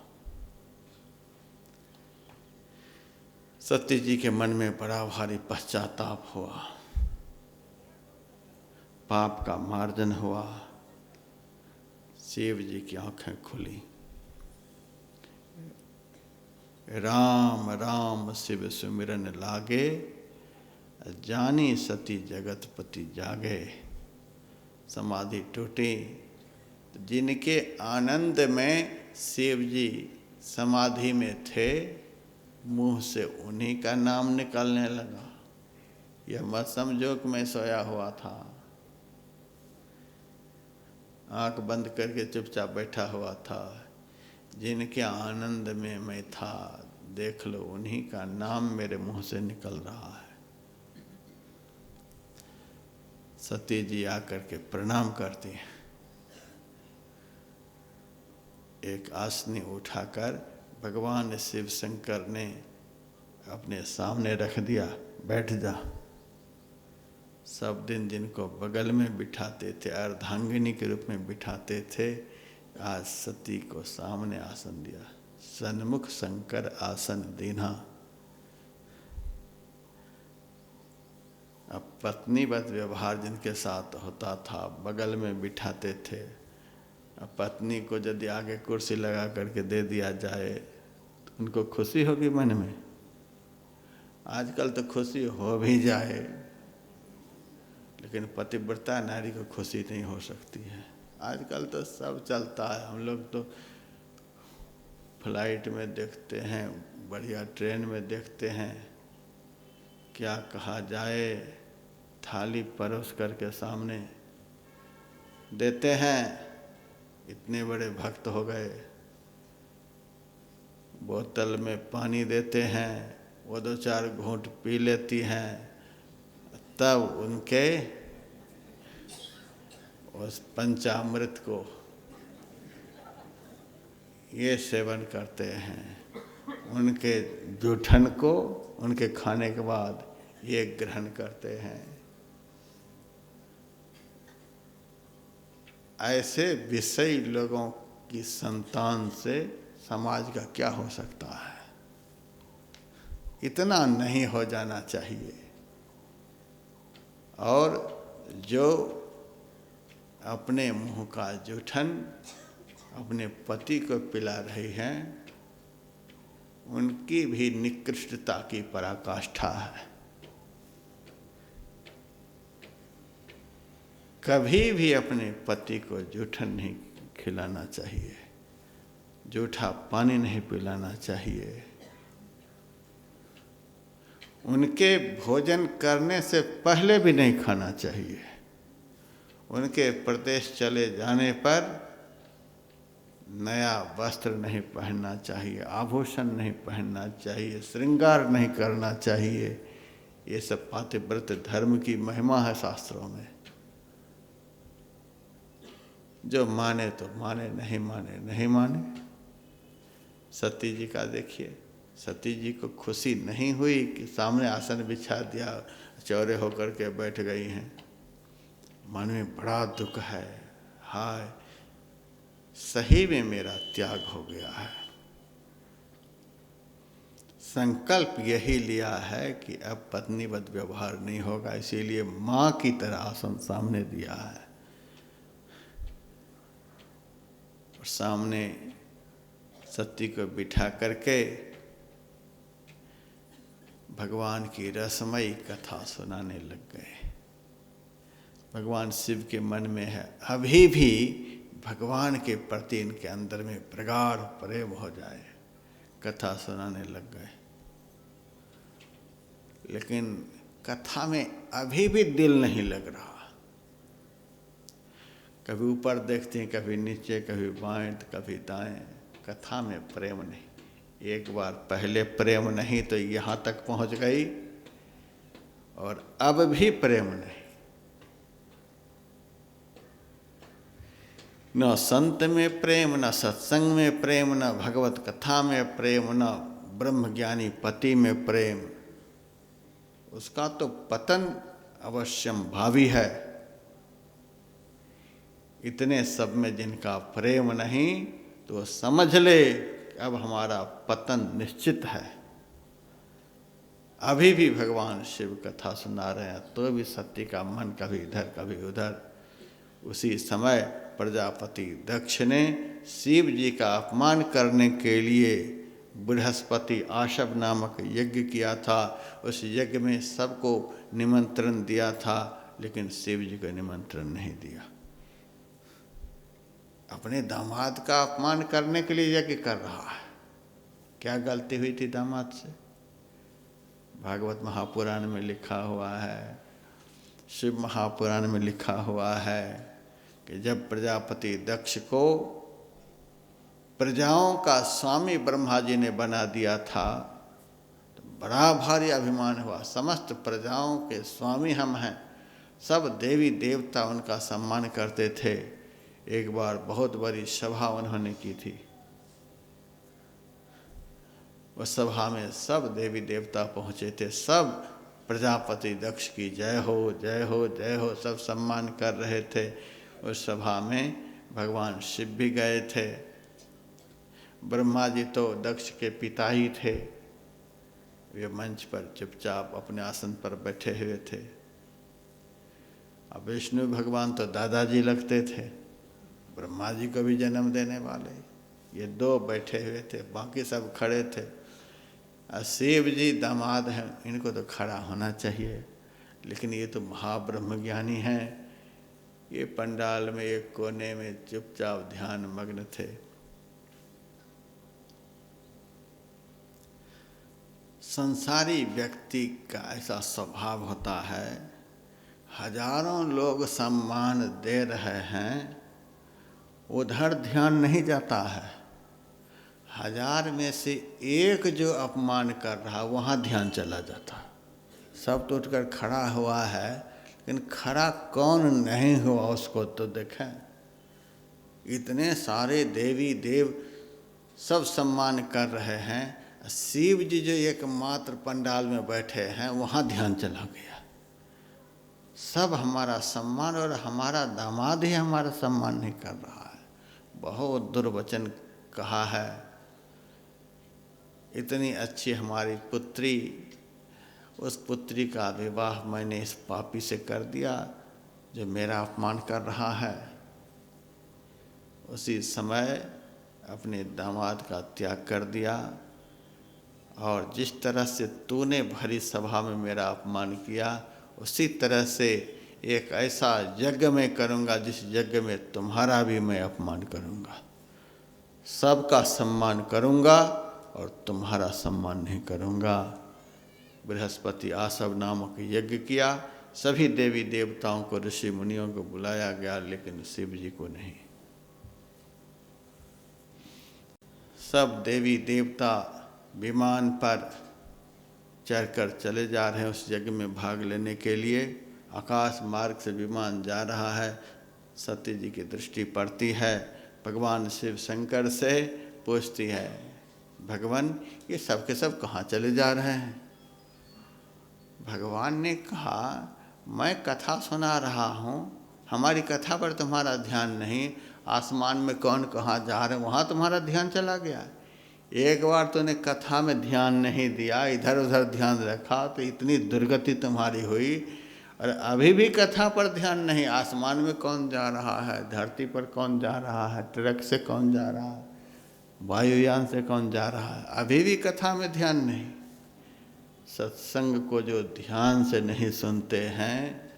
सती जी के मन में बड़ा भारी पश्चाताप हुआ, पाप का मार्जन हुआ। शिव जी की आंखें खुली। राम राम शिव सुमिरन लागे, जानी सती जगतपति जागे। समाधि टूटी। जिनके आनंद में शिव जी समाधि में थे, मुंह से उन्हीं का नाम निकलने लगा। यह मत समझो कि मैं सोया हुआ था, आंख बंद करके चुपचाप बैठा हुआ था। जिनके आनंद में मैं था, देख लो उन्हीं का नाम मेरे मुंह से निकल रहा है। सती जी आकर के प्रणाम करती हैं, एक आसनी उठाकर भगवान शिव शंकर ने अपने सामने रख दिया, बैठ जा। सब दिन जिनको बगल में बिठाते थे, अर्धांगिनी के रूप में बिठाते थे, आज सती को सामने आसन दिया। सन्मुख शंकर आसन दीना। अब पत्नीवत व्यवहार जिनके साथ होता था, बगल में बिठाते थे, अब पत्नी को यदि आगे कुर्सी लगा करके दे दिया जाए तो उनको खुशी होगी मन में। आजकल तो खुशी हो भी जाए लेकिन पतिव्रता नारी को खुशी नहीं हो सकती है। आजकल तो सब चलता है, हम लोग तो फ्लाइट में देखते हैं, बढ़िया ट्रेन में देखते हैं, क्या कहा जाए, थाली परोस करके सामने देते हैं। इतने बड़े भक्त हो गए। बोतल में पानी देते हैं, वो 2-4 घूंट पी लेती हैं, तब उनके उस पंचामृत को ये सेवन करते हैं। उनके जूठन को उनके खाने के बाद ये ग्रहण करते हैं। ऐसे विषयी लोगों की संतान से समाज का क्या हो सकता है? इतना नहीं हो जाना चाहिए। और जो अपने मुंह का जूठन अपने पति को पिला रही हैं, उनकी भी निकृष्टता की पराकाष्ठा है। कभी भी अपने पति को जूठन नहीं खिलाना चाहिए, जूठा पानी नहीं पिलाना चाहिए। उनके भोजन करने से पहले भी नहीं खाना चाहिए। उनके प्रदेश चले जाने पर नया वस्त्र नहीं पहनना चाहिए, आभूषण नहीं पहनना चाहिए, श्रृंगार नहीं करना चाहिए। ये सब पातिव्रत धर्म की महिमा है शास्त्रों में। जो माने तो माने, नहीं माने नहीं माने। सती जी का देखिए, सती जी को खुशी नहीं हुई कि सामने आसन बिछा दिया, चौरे होकर के बैठ गई हैं। मन में बड़ा दुख है, हाय सही में मेरा त्याग हो गया है। संकल्प यही लिया है कि अब पत्नीवत व्यवहार नहीं होगा, इसीलिए माँ की तरह आसन सामने दिया है। और सामने सती को बिठा करके भगवान की रसमयी कथा सुनाने लग गए। भगवान शिव के मन में है अभी भी भगवान के प्रति इनके अंदर में प्रगाढ़ प्रेम हो जाए, कथा सुनाने लग गए। लेकिन कथा में अभी भी दिल नहीं लग रहा। कभी ऊपर देखते हैं, कभी नीचे, कभी बाएं तो कभी दाएं। कथा में प्रेम नहीं। एक बार पहले प्रेम नहीं तो यहाँ तक पहुँच गई, और अब भी प्रेम नहीं। न संत में प्रेम, न सत्संग में प्रेम, न भगवत कथा में प्रेम, न ब्रह्मज्ञानी पति में प्रेम। उसका तो पतन अवश्यम भावी है। इतने सब में जिनका प्रेम नहीं तो समझ ले अब हमारा पतन निश्चित है। अभी भी भगवान शिव कथा सुना रहे हैं तो भी सती का मन कभी इधर कभी उधर। उसी समय प्रजापति दक्ष ने शिव जी का अपमान करने के लिए बृहस्पति आशव नामक यज्ञ किया था। उस यज्ञ में सबको निमंत्रण दिया था, लेकिन शिव जी को निमंत्रण नहीं दिया। अपने दामाद का अपमान करने के लिए यज्ञ कर रहा है। क्या गलती हुई थी दामाद से? भागवत महापुराण में लिखा हुआ है, शिव महापुराण में लिखा हुआ है कि जब प्रजापति दक्ष को प्रजाओं का स्वामी ब्रह्मा जी ने बना दिया था तो बड़ा भारी अभिमान हुआ। समस्त प्रजाओं के स्वामी हम हैं। सब देवी देवता उनका सम्मान करते थे। एक बार बहुत बड़ी सभा उन्होंने की थी। उस सभा में सब देवी देवता पहुँचे थे। सब प्रजापति दक्ष की जय हो जय हो जय हो सब सम्मान कर रहे थे। उस सभा में भगवान शिव भी गए थे। ब्रह्मा जी तो दक्ष के पिता ही थे। वे मंच पर चुपचाप अपने आसन पर बैठे हुए थे। अब विष्णु भगवान तो दादाजी लगते थे, ब्रह्मा जी को भी जन्म देने वाले। ये दो बैठे हुए थे, बाकी सब खड़े थे। और शिव जी दामाद हैं, इनको तो खड़ा होना चाहिए, लेकिन ये तो महाब्रह्म ज्ञानी हैं। ये पंडाल में एक कोने में चुपचाप ध्यान मग्न थे। संसारी व्यक्ति का ऐसा स्वभाव होता है, हजारों लोग सम्मान दे रहे हैं, उधर ध्यान नहीं जाता है। हजार में से एक जो अपमान कर रहा वहाँ ध्यान चला जाता। सब तो उठकर खड़ा हुआ है, लेकिन खड़ा कौन नहीं हुआ उसको तो देखें। इतने सारे देवी देव सब सम्मान कर रहे हैं, शिव जी जो एकमात्र पंडाल में बैठे हैं वहाँ ध्यान चला गया। सब हमारा सम्मान, और हमारा दामाद ही हमारा सम्मान नहीं कर रहा है। बहुत दुर्वचन कहा है। इतनी अच्छी हमारी पुत्री, उस पुत्री का विवाह मैंने इस पापी से कर दिया जो मेरा अपमान कर रहा है। उसी समय अपने दामाद का त्याग कर दिया, और जिस तरह से तूने भरी सभा में मेरा अपमान किया, उसी तरह से एक ऐसा यज्ञ मैं करूँगा जिस यज्ञ में तुम्हारा भी मैं अपमान करूँगा। सबका सम्मान करूँगा और तुम्हारा सम्मान नहीं करूँगा। बृहस्पति आसव नामक यज्ञ किया। सभी देवी देवताओं को, ऋषि मुनियों को बुलाया गया, लेकिन शिव जी को नहीं। सब देवी देवता विमान पर चढ़कर चले जा रहे हैं उस यज्ञ में भाग लेने के लिए। आकाश मार्ग से विमान जा रहा है। सती जी की दृष्टि पड़ती है। भगवान शिव शंकर से पूछती है, भगवान ये सब के सब कहाँ चले जा रहे हैं? भगवान ने कहा, मैं कथा सुना रहा हूँ, हमारी कथा पर तुम्हारा ध्यान नहीं। आसमान में कौन कहाँ जा रहे हैं वहाँ तुम्हारा ध्यान चला गया। एक बार तूने कथा में ध्यान नहीं दिया, इधर उधर ध्यान रखा, तो इतनी दुर्गति तुम्हारी हुई। और अभी भी कथा पर ध्यान नहीं। आसमान में कौन जा रहा है, धरती पर कौन जा रहा है, ट्रक से कौन जा रहा है, वायुयान से कौन जा रहा है, अभी भी कथा में ध्यान नहीं। सत्संग को जो ध्यान से नहीं सुनते हैं,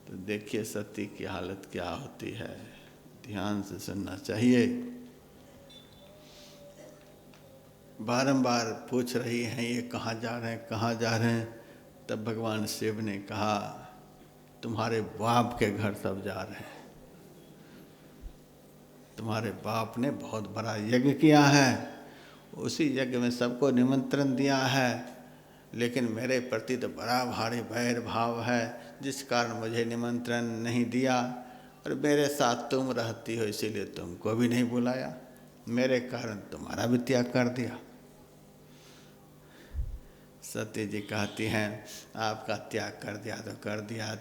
तो देखिए सती की हालत क्या होती है। ध्यान से सुनना चाहिए। बारंबार पूछ रही हैं, ये कहाँ जा रहे हैं, कहाँ जा रहे हैं? तब भगवान शिव ने कहा, तुम्हारे बाप के घर सब जा रहे हैं। तुम्हारे बाप ने बहुत बड़ा यज्ञ किया है, उसी यज्ञ में सबको निमंत्रण दिया है, लेकिन मेरे प्रति तो बड़ा भारी वैर भाव है, जिस कारण मुझे निमंत्रण नहीं दिया। और मेरे साथ तुम रहती हो, इसीलिए तुमको भी नहीं बुलाया, मेरे कारण तुम्हारा भी त्याग कर दिया। सती जी कहती हैं, आपका त्याग कर दिया तो कर दिया।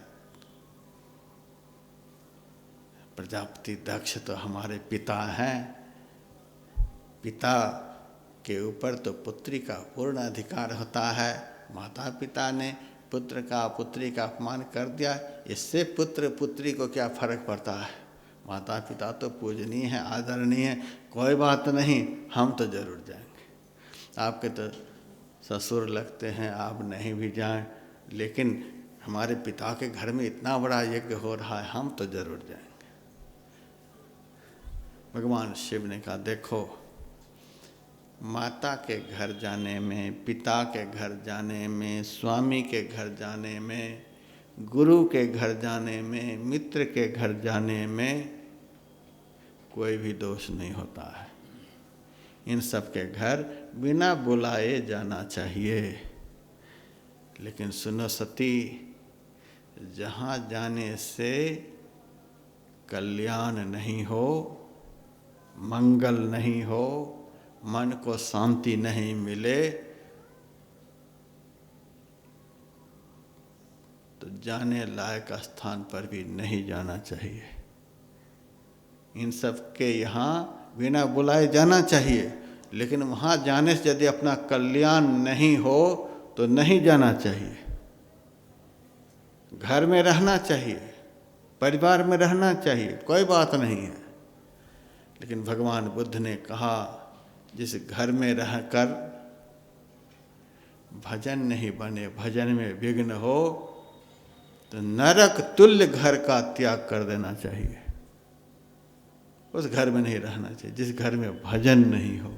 प्रजापति दक्ष तो हमारे पिता हैं। पिता के ऊपर तो पुत्री का पूर्ण अधिकार होता है। माता पिता ने पुत्र का, पुत्री का अपमान कर दिया, इससे पुत्र पुत्री को क्या फर्क पड़ता है? माता पिता तो पूजनीय हैं, आदरणीय हैं, कोई बात नहीं, हम तो जरूर जाएंगे। आपके तो ससुर लगते हैं, आप नहीं भी जाएं, लेकिन हमारे पिता के घर में इतना बड़ा यज्ञ हो रहा है, हम तो जरूर जाएंगे। भगवान शिव ने कहा, देखो, माता के घर जाने में, पिता के घर जाने में, स्वामी के घर जाने में, गुरु के घर जाने में, मित्र के घर जाने में कोई भी दोष नहीं होता है। इन सब के घर बिना बुलाए जाना चाहिए। लेकिन सुनो सती, जहाँ जाने से कल्याण नहीं हो, मंगल नहीं हो, मन को शांति नहीं मिले तो जाने लायक स्थान पर भी नहीं जाना चाहिए। इन सब के यहाँ बिना बुलाए जाना चाहिए, लेकिन वहाँ जाने से यदि अपना कल्याण नहीं हो तो नहीं जाना चाहिए। घर में रहना चाहिए, परिवार में रहना चाहिए, कोई बात नहीं है। लेकिन भगवान बुद्ध ने कहा जिस घर में रहकर भजन नहीं बने, भजन में विघ्न हो, तो नरक तुल्य घर का त्याग कर देना चाहिए। उस घर में नहीं रहना चाहिए जिस घर में भजन नहीं हो।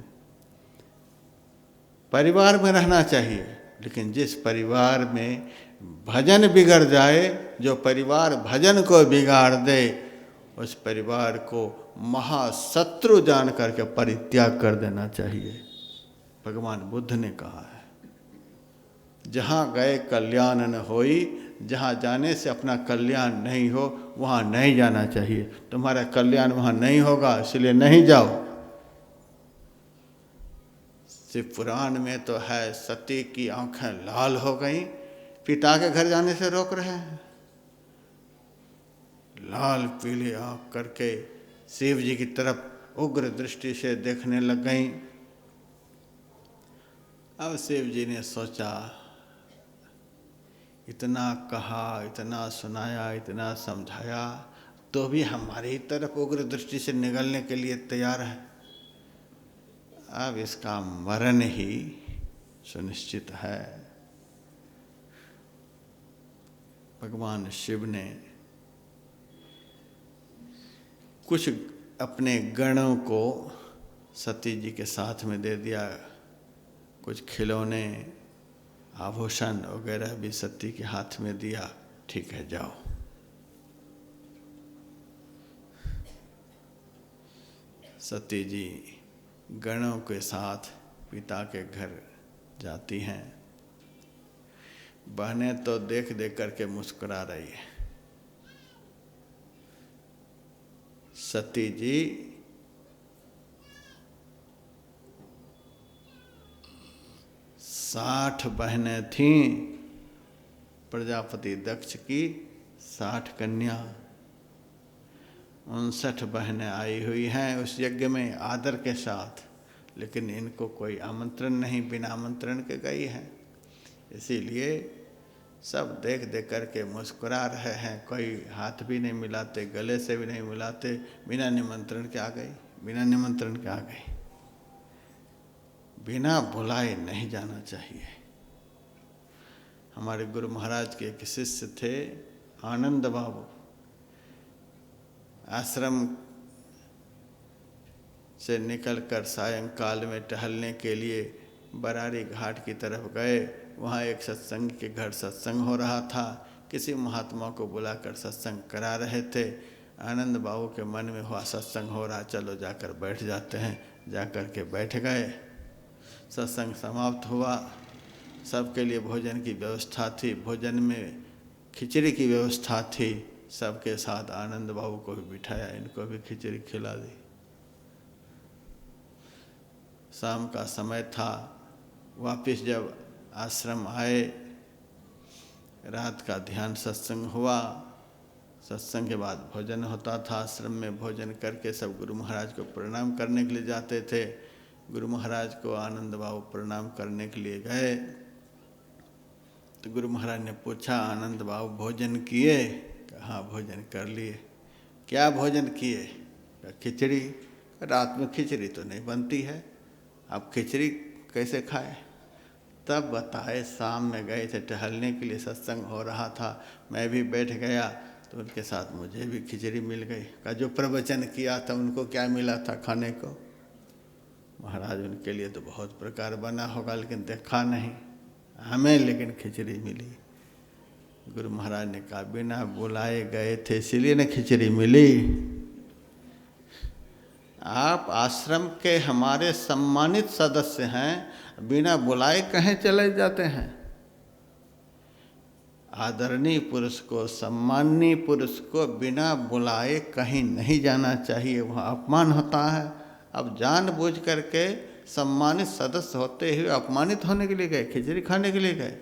परिवार में रहना चाहिए, लेकिन जिस परिवार में भजन बिगड़ जाए, जो परिवार भजन को बिगाड़ दे, उस परिवार को महाशत्रु जान करके परित्याग कर देना चाहिए। भगवान बुद्ध ने कहा है, जहाँ गए कल्याण न होई, जहाँ जाने से अपना कल्याण नहीं हो वहाँ नहीं जाना चाहिए। तुम्हारा कल्याण वहाँ नहीं होगा, इसलिए नहीं जाओ। शिव पुराण में तो है, सती की आंखें लाल हो गईं, पिता के घर जाने से रोक रहे हैं। लाल पीले आंख करके शिव जी की तरफ उग्र दृष्टि से देखने लग गईं। अब शिव जी ने सोचा, इतना कहा, इतना सुनाया, इतना समझाया, तो भी हमारी तरफ उग्र दृष्टि से निगलने के लिए तैयार है। अब इसका मरण ही सुनिश्चित है। भगवान शिव ने कुछ अपने गणों को सती जी के साथ में दे दिया, कुछ खिलौने आभूषण वगैरह भी सती के हाथ में दिया। ठीक है, जाओ। सती जी गणों के साथ पिता के घर जाती हैं। बहनें तो देख देख करके मुस्कुरा रही है। सती जी 60 बहनें थीं प्रजापति दक्ष की, 60 कन्या, 59 बहनें आई हुई हैं उस यज्ञ में आदर के साथ, लेकिन इनको कोई आमंत्रण नहीं, बिना आमंत्रण के गई हैं। इसीलिए सब देख देख करके मुस्कुरा रहे हैं, कोई हाथ भी नहीं मिलाते, गले से भी नहीं मिलाते, बिना निमंत्रण के आ गई, बिना निमंत्रण के आ गई। बिना बुलाए नहीं जाना चाहिए। हमारे गुरु महाराज के एक शिष्य थे आनंद बाबू, आश्रम से निकलकर सायंकाल में टहलने के लिए बरारी घाट की तरफ गए। वहाँ एक सत्संग के घर सत्संग हो रहा था, किसी महात्मा को बुलाकर सत्संग करा रहे थे। आनंद बाबू के मन में हुआ सत्संग हो रहा, चलो जाकर बैठ जाते हैं। जाकर के बैठ गए। सत्संग समाप्त हुआ, सबके लिए भोजन की व्यवस्था थी, भोजन में खिचड़ी की व्यवस्था थी। सबके साथ आनंद बाबू को भी बिठाया, इनको भी खिचड़ी खिला दी। शाम का समय था, वापस जब आश्रम आए, रात का ध्यान सत्संग हुआ। सत्संग के बाद भोजन होता था। आश्रम में भोजन करके सब गुरु महाराज को प्रणाम करने के लिए जाते थे। गुरु महाराज को आनंद बाबू प्रणाम करने के लिए गए तो गुरु महाराज ने पूछा, आनंद बाबू भोजन किए? हाँ, भोजन कर लिए। क्या भोजन किए? खिचड़ी। रात में खिचड़ी तो नहीं बनती है, आप खिचड़ी कैसे खाए? तब बताए, शाम में गए थे टहलने के लिए, सत्संग हो रहा था, मैं भी बैठ गया तो उनके साथ मुझे भी खिचड़ी मिल गई। का जो प्रवचन किया था उनको क्या मिला था खाने को? महाराज उनके लिए तो बहुत प्रकार बना होगा, लेकिन देखा नहीं, हमें लेकिन खिचड़ी मिली। गुरु महाराज ने कहा, बिना बुलाए गए थे इसीलिए न खिचड़ी मिली। आप आश्रम के हमारे सम्मानित सदस्य हैं, बिना बुलाए कहीं चले जाते हैं? आदरणीय पुरुष को, सम्माननीय पुरुष को बिना बुलाए कहीं नहीं जाना चाहिए, वहाँ अपमान होता है। अब जानबूझ करके सम्मानित सदस्य होते हुए अपमानित होने के लिए गए, खिचड़ी खाने के लिए गए।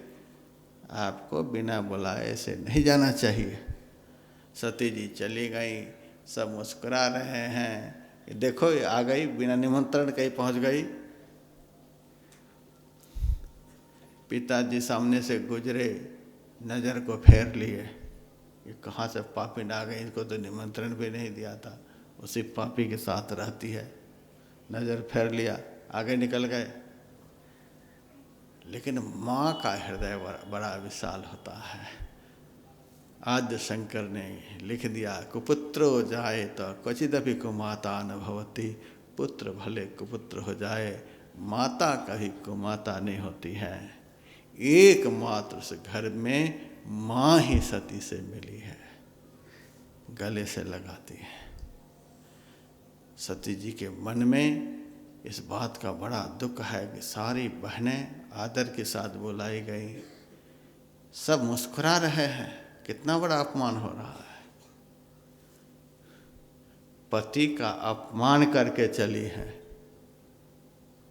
आपको बिना बुलाए से नहीं जाना चाहिए। सती जी चली गई, सब मुस्कुरा रहे हैं, देखो ये आ गई, बिना निमंत्रण के ही पहुंच गई। पिताजी सामने से गुजरे, नज़र को फेर लिए, ये कहाँ से पापी आ गई, इनको तो निमंत्रण भी नहीं दिया था, उसी पापी के साथ रहती है। नज़र फेर लिया, आगे निकल गए। लेकिन माँ का हृदय बड़ा विशाल होता है। आद्य शंकर ने लिख दिया, कुपुत्रो जाए तो क्वचिदपि कुमाता न भवति। पुत्र भले कुपुत्र हो जाए, माता कभी कुमाता नहीं होती है। एकमात्र उस घर में माँ ही सती से मिली है, गले से लगाती है। सती जी के मन में इस बात का बड़ा दुख है कि सारी बहनें आदर के साथ बुलाई गई, सब मुस्कुरा रहे हैं, कितना बड़ा अपमान हो रहा है। पति का अपमान करके चली है।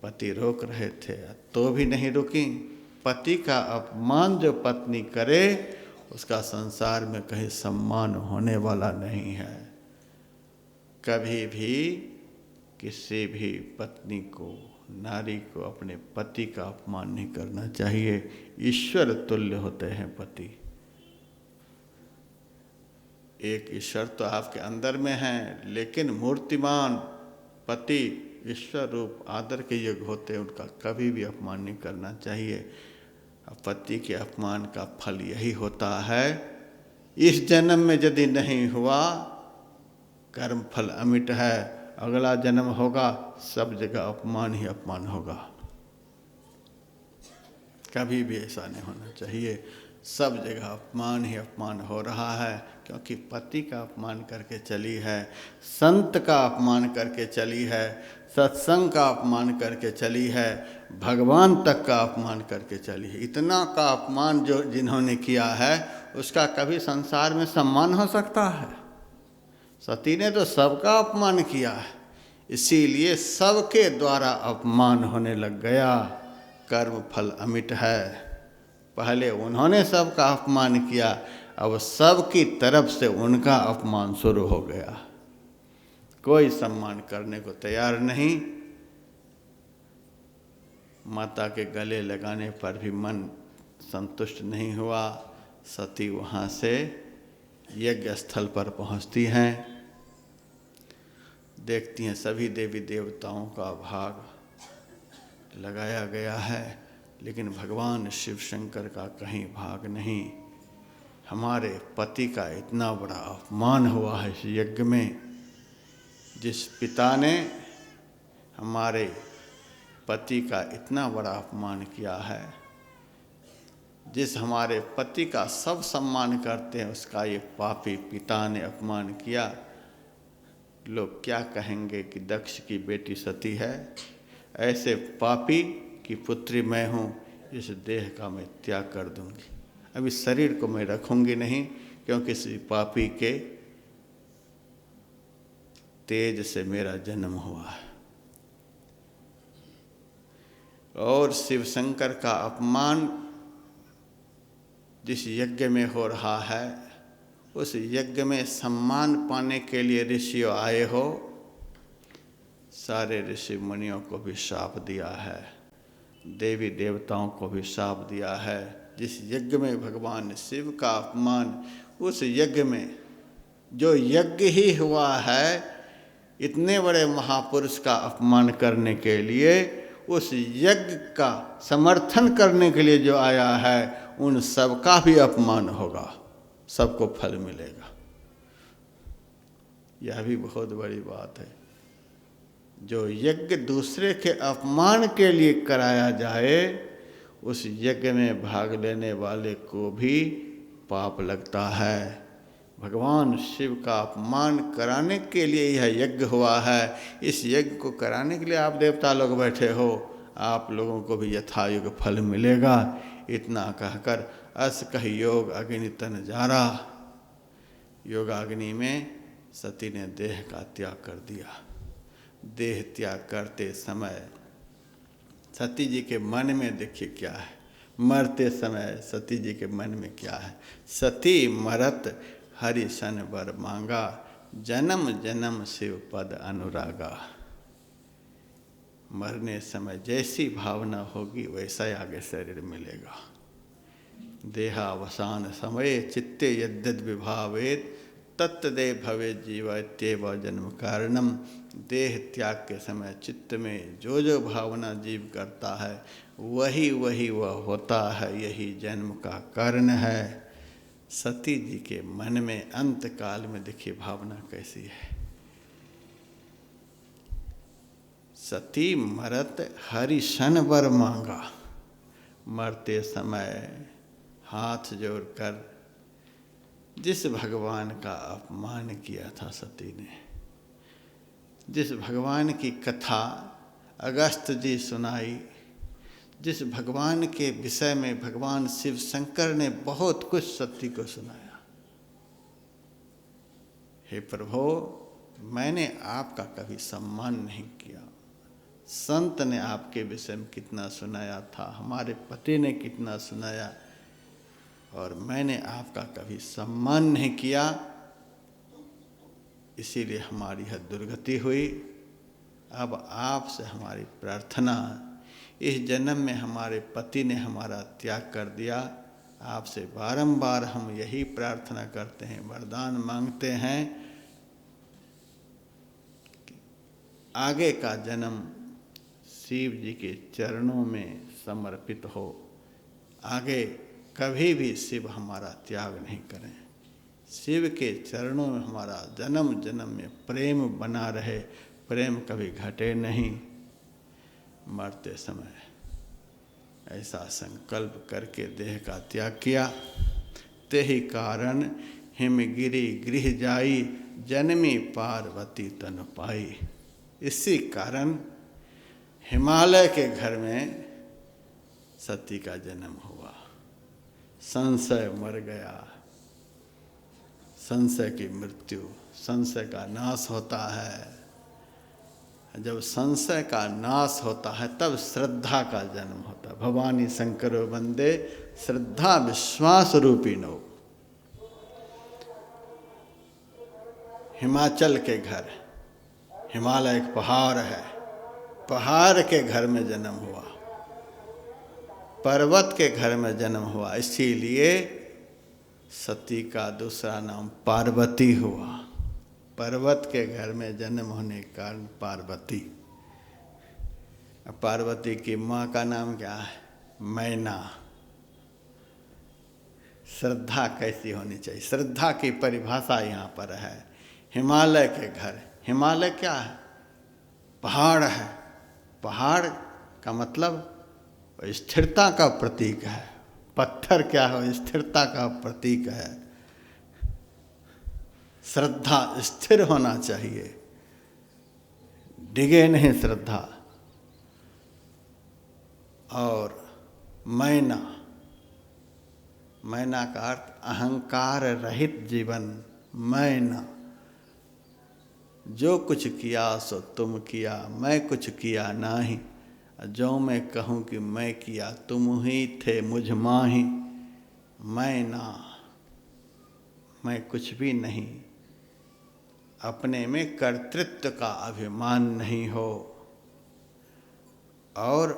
पति रोक रहे थे तो भी नहीं रुकी। पति का अपमान जो पत्नी करे उसका संसार में कहीं सम्मान होने वाला नहीं है। कभी भी किसी भी पत्नी को, नारी को अपने पति का अपमान नहीं करना चाहिए। ईश्वर तुल्य होते हैं पति। एक ईश्वर तो आपके अंदर में है, लेकिन मूर्तिमान पति ईश्वर रूप आदर के योग्य होते हैं, उनका कभी भी अपमान नहीं करना चाहिए। पति के अपमान का फल यही होता है, इस जन्म में यदि नहीं हुआ, कर्म फल अमिट है, अगला जन्म होगा, सब जगह अपमान ही अपमान होगा। कभी भी ऐसा नहीं होना चाहिए। सब जगह अपमान ही अपमान हो रहा है, क्योंकि पति का अपमान करके चली है, संत का अपमान करके चली है, सत्संग का अपमान करके चली है, भगवान तक का अपमान करके चली है। इतना का अपमान जो जिन्होंने किया है, उसका कभी संसार में सम्मान हो सकता है? सती ने तो सबका अपमान किया है, इसीलिए सबके द्वारा अपमान होने लग गया। कर्म फल अमिट है। पहले उन्होंने सबका अपमान किया, अब सबकी तरफ से उनका अपमान शुरू हो गया। कोई सम्मान करने को तैयार नहीं। माता के गले लगाने पर भी मन संतुष्ट नहीं हुआ। सती वहाँ से यज्ञ स्थल पर पहुँचती हैं, देखती हैं सभी देवी देवताओं का भाग लगाया गया है, लेकिन भगवान शिव शंकर का कहीं भाग नहीं। हमारे पति का इतना बड़ा अपमान हुआ है इस यज्ञ में। जिस पिता ने हमारे पति का इतना बड़ा अपमान किया है, जिस हमारे पति का सब सम्मान करते हैं, उसका ये पापी पिता ने अपमान किया। लोग क्या कहेंगे कि दक्ष की बेटी सती है। ऐसे पापी की पुत्री मैं हूँ, इस देह का मैं त्याग कर दूंगी। अब इस शरीर को मैं रखूंगी नहीं, क्योंकि इस पापी के तेज से मेरा जन्म हुआ है। और शिव शंकर का अपमान जिस यज्ञ में हो रहा है, उस यज्ञ में सम्मान पाने के लिए ऋषियों आए हो। सारे ऋषि मुनियों को भी शाप दिया है, देवी देवताओं को भी शाप दिया है। जिस यज्ञ में भगवान शिव का अपमान, उस यज्ञ में जो यज्ञ ही हुआ है, इतने बड़े महापुरुष का अपमान करने के लिए, उस यज्ञ का समर्थन करने के लिए जो आया है, उन सब का भी अपमान होगा, सबको फल मिलेगा। यह भी बहुत बड़ी बात है। जो यज्ञ दूसरे के अपमान के लिए कराया जाए, उस यज्ञ में भाग लेने वाले को भी पाप लगता है। भगवान शिव का अपमान कराने के लिए यह यज्ञ हुआ है। इस यज्ञ को कराने के लिए आप देवता लोग बैठे हो, आप लोगों को भी यथायुग फल मिलेगा। इतना कहकर अस कह योग अग्नि तन जारा, योगाग्नि में सती ने देह का त्याग कर दिया। देह त्याग करते समय सती जी के मन में देखिए क्या है, मरते समय सती जी के मन में क्या है। सती मरत हरि सन वर मांगा, जन्म जन्म शिव पद अनुरागा। मरने समय जैसी भावना होगी वैसा ही आगे शरीर मिलेगा। देहावसान समय चित्ते यद्यद विभावेत, तत्तदे भवे जीवत्येव जन्म कारणम। देह त्याग के समय चित्त में जो जो भावना जीव करता है वही वही वह होता है, यही जन्म का कारण है। सती जी के मन में अंत काल में देखिए भावना कैसी है। सती मरत हरि सन वर मांगा, मरते समय हाथ जोड़कर जिस भगवान का अपमान किया था सती ने, जिस भगवान की कथा अगस्त जी सुनाई, जिस भगवान के विषय में भगवान शिव शंकर ने बहुत कुछ सती को सुनाया। हे प्रभु, मैंने आपका कभी सम्मान नहीं किया। संत ने आपके विषय में कितना सुनाया था, हमारे पति ने कितना सुनाया, और मैंने आपका कभी सम्मान नहीं किया, इसीलिए हमारी यह दुर्गति हुई। अब आपसे हमारी प्रार्थना, इस जन्म में हमारे पति ने हमारा त्याग कर दिया, आपसे बारंबार हम यही प्रार्थना करते हैं, वरदान मांगते हैं, आगे का जन्म शिव जी के चरणों में समर्पित हो, आगे कभी भी शिव हमारा त्याग नहीं करें। शिव के चरणों में हमारा जन्म जन्म में प्रेम बना रहे, प्रेम कभी घटे नहीं। मरते समय ऐसा संकल्प करके देह का त्याग किया। ते ही कारण हिमगिरी गृह जाई, जन्मी पार्वती तन पाई। इसी कारण हिमालय के घर में सती का जन्म हुआ। संशय मर गया, संशय की मृत्यु, संशय का नाश होता है। जब संशय का नाश होता है तब श्रद्धा का जन्म होता है। भवानी शंकरो वंदे श्रद्धा विश्वास रूपिणो। हिमाचल के घर, हिमालय एक पहाड़ है, पहाड़ के घर में जन्म हुआ, पर्वत के घर में जन्म हुआ, इसीलिए सती का दूसरा नाम पार्वती हुआ। पर्वत के घर में जन्म होने के कारण पार्वती। पार्वती की माँ का नाम क्या है? मैना। श्रद्धा कैसी होनी चाहिए, श्रद्धा की परिभाषा यहाँ पर है। हिमालय के घर, हिमालय क्या है? पहाड़ है। पहाड़ का मतलब स्थिरता का प्रतीक है। पत्थर क्या है? स्थिरता का प्रतीक है। श्रद्धा स्थिर होना चाहिए, डिगे नहीं श्रद्धा। और मैना, मैना का अर्थ अहंकार रहित जीवन। मैना, जो कुछ किया सो तुम किया, मैं कुछ किया नाही। जो मैं कहूँ कि मैं किया, तुम ही थे मुझ माही। मैना, मैं कुछ भी नहीं। अपने में कर्तृत्व का अभिमान नहीं हो और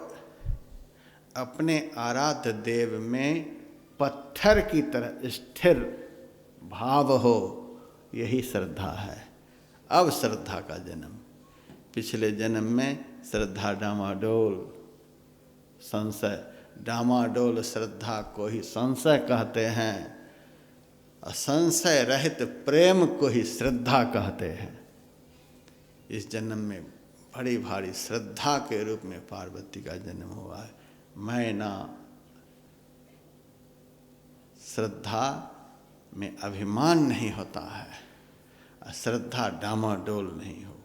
अपने आराध्य देव में पत्थर की तरह स्थिर भाव हो, यही श्रद्धा है। अब श्रद्धा का जन्म। पिछले जन्म में श्रद्धा डामाडोल, संशय, डामाडोल श्रद्धा को ही संशय कहते हैं, और संशय रहित प्रेम को ही श्रद्धा कहते हैं। इस जन्म में बड़ी भारी श्रद्धा के रूप में पार्वती का जन्म हुआ है। मैना, श्रद्धा में अभिमान नहीं होता है, श्रद्धा डामाडोल नहीं हो।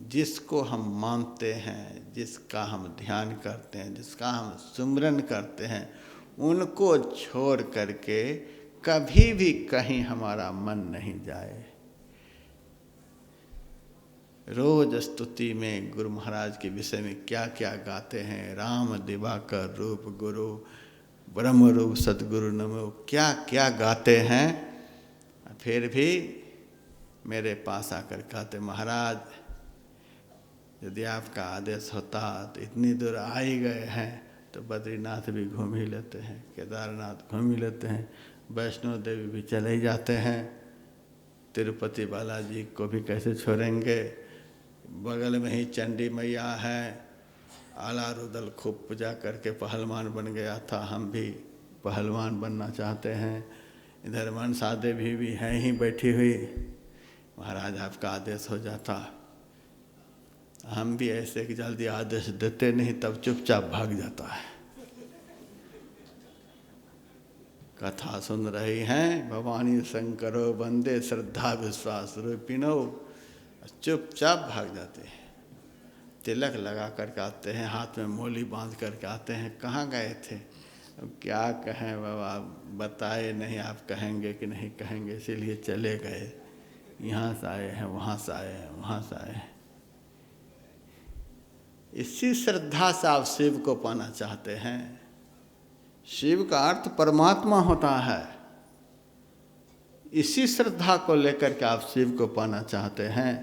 जिसको हम मानते हैं, जिसका हम ध्यान करते हैं, जिसका हम सुमिरन करते हैं, उनको छोड़ करके कभी भी कहीं हमारा मन नहीं जाए। रोज स्तुति में गुरु महाराज के विषय में क्या क्या गाते हैं। राम दिवाकर रूप गुरु, ब्रह्म रूप सतगुरु नमो, क्या क्या गाते हैं। फिर भी मेरे पास आकर कहते, महाराज यदि आपका आदेश होता तो इतनी दूर आ ही गए हैं तो बद्रीनाथ भी घूम ही लेते हैं, केदारनाथ घूम ही लेते हैं, वैष्णो देवी भी चले ही जाते हैं, तिरुपति बालाजी को भी कैसे छोड़ेंगे। बगल में ही चंडी मैया है, आला रुदल खूब पूजा करके पहलवान बन गया था, हम भी पहलवान बनना चाहते हैं। इधर मनसा देवी भी हैं ही बैठी हुई। महाराज आपका आदेश हो जाता, हम भी ऐसे कि जल्दी आदेश देते नहीं, तब चुपचाप भाग जाता है। कथा सुन रही हैं, भवानी शंकरो वंदे श्रद्धा विश्वास रूपिणो, चुपचाप भाग जाते हैं। तिलक लगा करके आते हैं, हाथ में मोली बांध करके आते हैं। कहाँ गए थे? अब क्या कहें बाबा, बताए नहीं, आप कहेंगे कि नहीं कहेंगे, इसीलिए चले गए। यहाँ से आए हैं, वहाँ से आए हैं, वहाँ से आए हैं। इसी श्रद्धा से आप शिव को पाना चाहते हैं। शिव का अर्थ परमात्मा होता है। इसी श्रद्धा को लेकर के आप शिव को पाना चाहते हैं,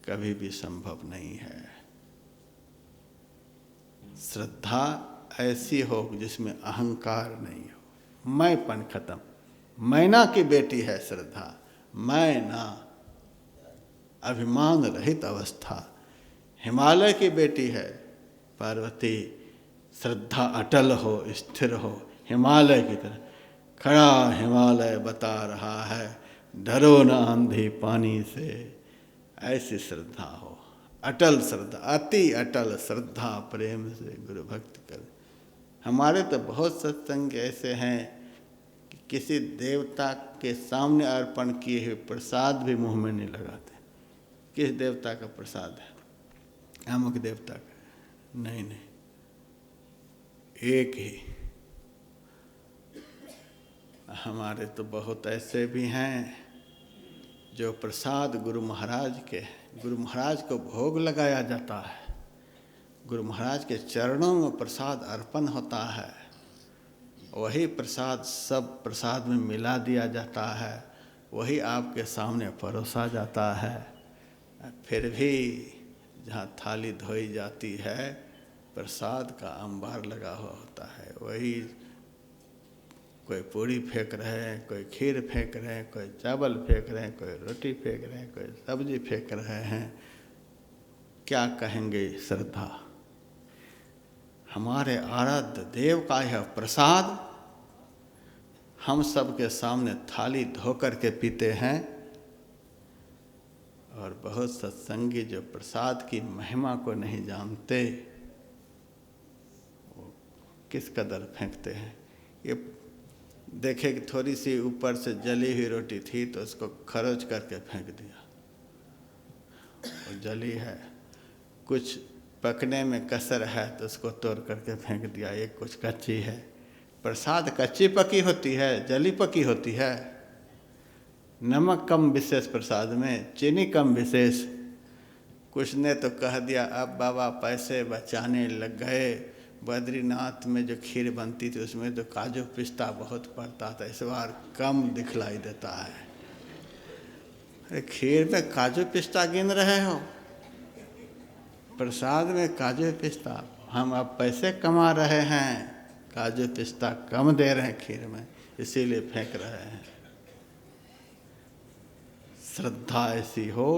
कभी भी संभव नहीं है। श्रद्धा ऐसी हो जिसमें अहंकार नहीं हो, मैंपन खत्म। मैना की बेटी है श्रद्धा, मैना, अभिमान रहित अवस्था। हिमालय की बेटी है पार्वती, श्रद्धा अटल हो, स्थिर हो, हिमालय की तरह। खड़ा हिमालय बता रहा है, डरो न आंधी पानी से, ऐसी श्रद्धा हो। अटल श्रद्धा, अति अटल श्रद्धा, प्रेम से गुरु भक्ति कर। हमारे तो बहुत सत्संग ऐसे हैं कि किसी देवता के सामने अर्पण किए हुए प्रसाद भी मुंह में नहीं लगाते। किस देवता का प्रसाद है? अमुक देवता का नहीं, एक ही। हमारे तो बहुत ऐसे भी हैं जो प्रसाद गुरु महाराज के, गुरु महाराज को भोग लगाया जाता है, गुरु महाराज के चरणों में प्रसाद अर्पण होता है, वही प्रसाद सब प्रसाद में मिला दिया जाता है, वही आपके सामने परोसा जाता है। फिर भी जहाँ थाली धोई जाती है, प्रसाद का अंबार लगा हुआ होता है। वही कोई पूड़ी फेंक रहे हैं, कोई खीर फेंक रहे हैं, कोई चावल फेंक रहे हैं, कोई रोटी फेंक रहे हैं, कोई सब्जी फेंक रहे हैं। क्या कहेंगे श्रद्धा? हमारे आराध्य देव का यह प्रसाद हम सबके सामने थाली धो करके पीते हैं। और बहुत सत्संगी जो प्रसाद की महिमा को नहीं जानते, वो किस कदर फेंकते हैं। ये देखे कि थोड़ी सी ऊपर से जली हुई रोटी थी तो उसको खरोच करके फेंक दिया, वो जली है। कुछ पकने में कसर है तो उसको तोड़ करके फेंक दिया, ये कुछ कच्ची है। प्रसाद कच्ची पकी होती है, जली पकी होती है। नमक कम विशेष प्रसाद में, चीनी कम विशेष। कुछ ने तो कह दिया अब बाबा पैसे बचाने लग गए, बद्रीनाथ में जो खीर बनती थी उसमें तो काजू पिस्ता बहुत पड़ता था, इस बार कम दिखलाई देता है। अरे खीर में काजू पिस्ता गिन रहे हो, प्रसाद में काजू पिस्ता। हम अब पैसे कमा रहे हैं, काजू पिस्ता कम दे रहे हैं खीर में, इसीलिए फेंक रहे हैं। श्रद्धा ऐसी हो,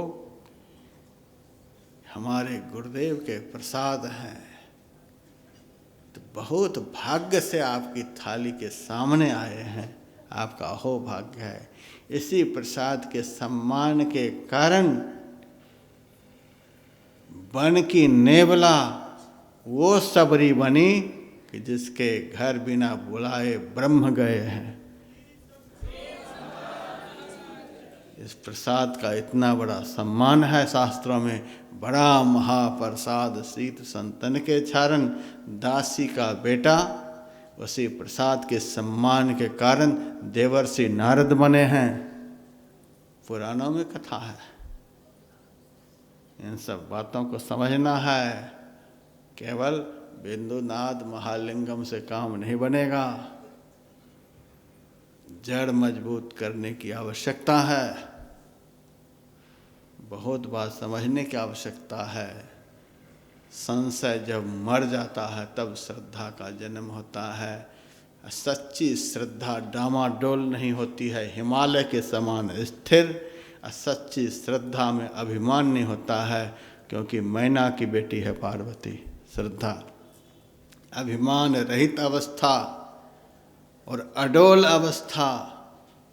हमारे गुरुदेव के प्रसाद हैं तो बहुत भाग्य से आपकी थाली के सामने आए हैं, आपका अहो भाग्य है। इसी प्रसाद के सम्मान के कारण बन की नेवला वो सबरी बनी कि जिसके घर बिना बुलाए ब्रह्म गए हैं। इस प्रसाद का इतना बड़ा सम्मान है शास्त्रों में। बड़ा महाप्रसाद शीत संतन के चारण, दासी का बेटा। उसी प्रसाद के सम्मान के कारण देवर्षि नारद बने हैं। पुराणों में कथा है। इन सब बातों को समझना है। केवल बिंदुनाद महालिंगम से काम नहीं बनेगा, जड़ मजबूत करने की आवश्यकता है, बहुत बात समझने की आवश्यकता है। संशय जब मर जाता है तब श्रद्धा का जन्म होता है। सच्ची श्रद्धा डामाडोल नहीं होती है, हिमालय के समान स्थिर। सच्ची श्रद्धा में अभिमान नहीं होता है, क्योंकि मैना की बेटी है पार्वती श्रद्धा। अभिमान रहित अवस्था और अडोल अवस्था,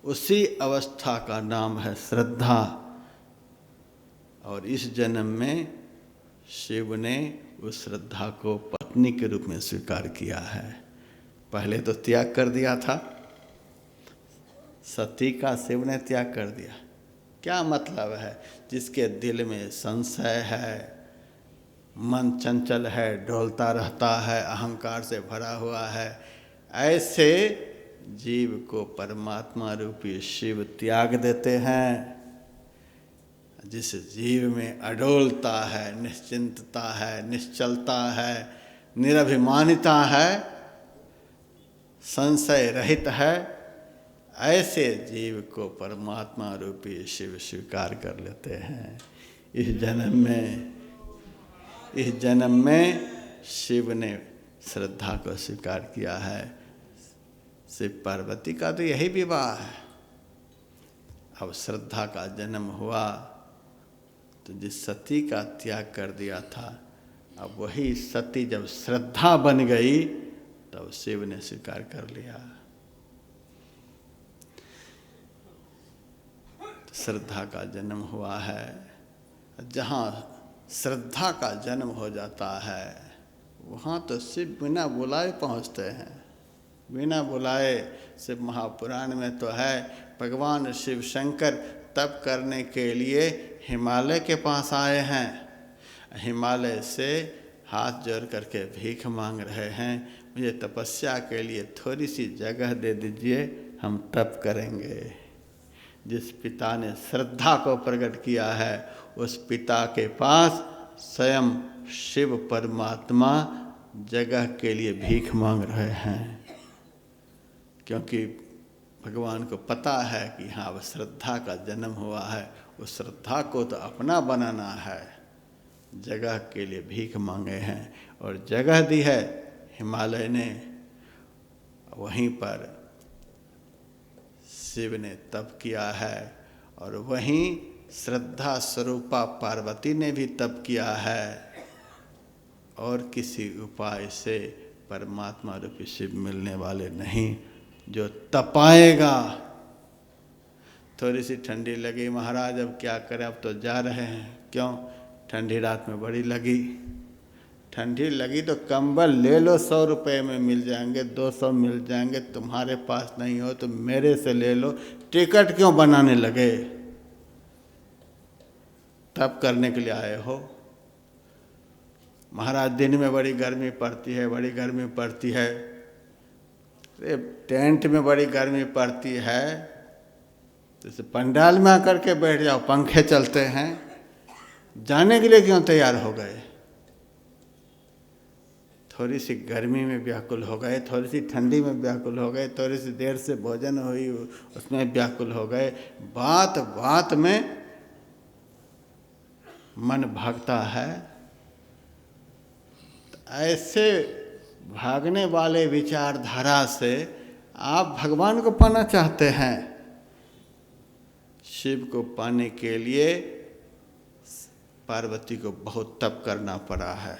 उसी अवस्था का नाम है श्रद्धा। और इस जन्म में शिव ने उस श्रद्धा को पत्नी के रूप में स्वीकार किया है। पहले तो त्याग कर दिया था, सती का शिव ने त्याग कर दिया। क्या मतलब है? जिसके दिल में संशय है, मन चंचल है, डोलता रहता है, अहंकार से भरा हुआ है, ऐसे जीव को परमात्मा रूपी शिव त्याग देते हैं। जिस जीव में अडोलता है, निश्चिंतता है, निश्चलता है, निरभिमानिता है, संशय रहित है, ऐसे जीव को परमात्मा रूपी शिव स्वीकार कर लेते हैं। इस जन्म में शिव ने श्रद्धा को स्वीकार किया है। शिव पार्वती का तो यही विवाह है। अब श्रद्धा का जन्म हुआ तो जिस सती का त्याग कर दिया था, अब वही सती जब श्रद्धा बन गई तब शिव ने स्वीकार कर लिया। तो श्रद्धा का जन्म हुआ है। जहाँ श्रद्धा का जन्म हो जाता है वहाँ तो शिव बिना बुलाए पहुँचते हैं। बिना बुलाए, शिव महापुराण में तो है, भगवान शिव शंकर तप करने के लिए हिमालय के पास आए हैं। हिमालय से हाथ जोड़ करके भीख मांग रहे हैं, मुझे तपस्या के लिए थोड़ी सी जगह दे दीजिए, हम तप करेंगे। जिस पिता ने श्रद्धा को प्रकट किया है उस पिता के पास स्वयं शिव परमात्मा जगह के लिए भीख मांग रहे हैं, क्योंकि भगवान को पता है कि हाँ अब श्रद्धा का जन्म हुआ है, उस श्रद्धा को तो अपना बनाना है। जगह के लिए भीख मांगे हैं और जगह दी है हिमालय ने। वहीं पर शिव ने तप किया है और वहीं श्रद्धा स्वरूपा पार्वती ने भी तप किया है। और किसी उपाय से परमात्मा रूपी शिव मिलने वाले नहीं। जो तपाएगा, थोड़ी सी ठंडी लगी महाराज अब क्या करें, अब तो जा रहे हैं। क्यों? ठंडी रात में बड़ी लगी। ठंडी लगी तो कंबल ले लो, 100 रुपये में मिल जाएंगे, 200 मिल जाएंगे, तुम्हारे पास नहीं हो तो मेरे से ले लो। टिकट क्यों बनाने लगे? तप करने के लिए आए हो। महाराज दिन में बड़ी गर्मी पड़ती है, बड़ी गर्मी पड़ती है। अरे टेंट में बड़ी गर्मी पड़ती है, जैसे पंडाल में आकर के बैठ जाओ, पंखे चलते हैं। जाने के लिए क्यों तैयार हो गए? थोड़ी सी गर्मी में व्याकुल हो गए, थोड़ी सी ठंडी में व्याकुल हो गए, थोड़ी सी देर से भोजन हुई उसमें व्याकुल हो गए। बात बात में मन भागता है। ऐसे भागने वाले विचारधारा से आप भगवान को पाना चाहते हैं। शिव को पाने के लिए पार्वती को बहुत तप करना पड़ा है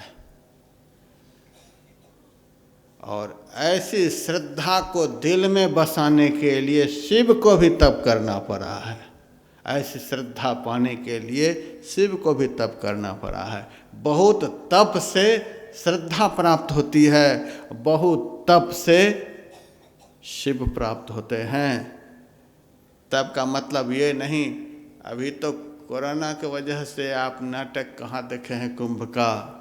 और ऐसी श्रद्धा को दिल में बसाने के लिए शिव को भी तप करना पड़ा है। ऐसी श्रद्धा पाने के लिए शिव को भी तप करना पड़ा है। बहुत तप से श्रद्धा प्राप्त होती है, बहुत तप से शिव प्राप्त होते हैं। तप का मतलब ये नहीं, अभी तो कोरोना की वजह से आप नाटक कहाँ देखे हैं कुंभ का,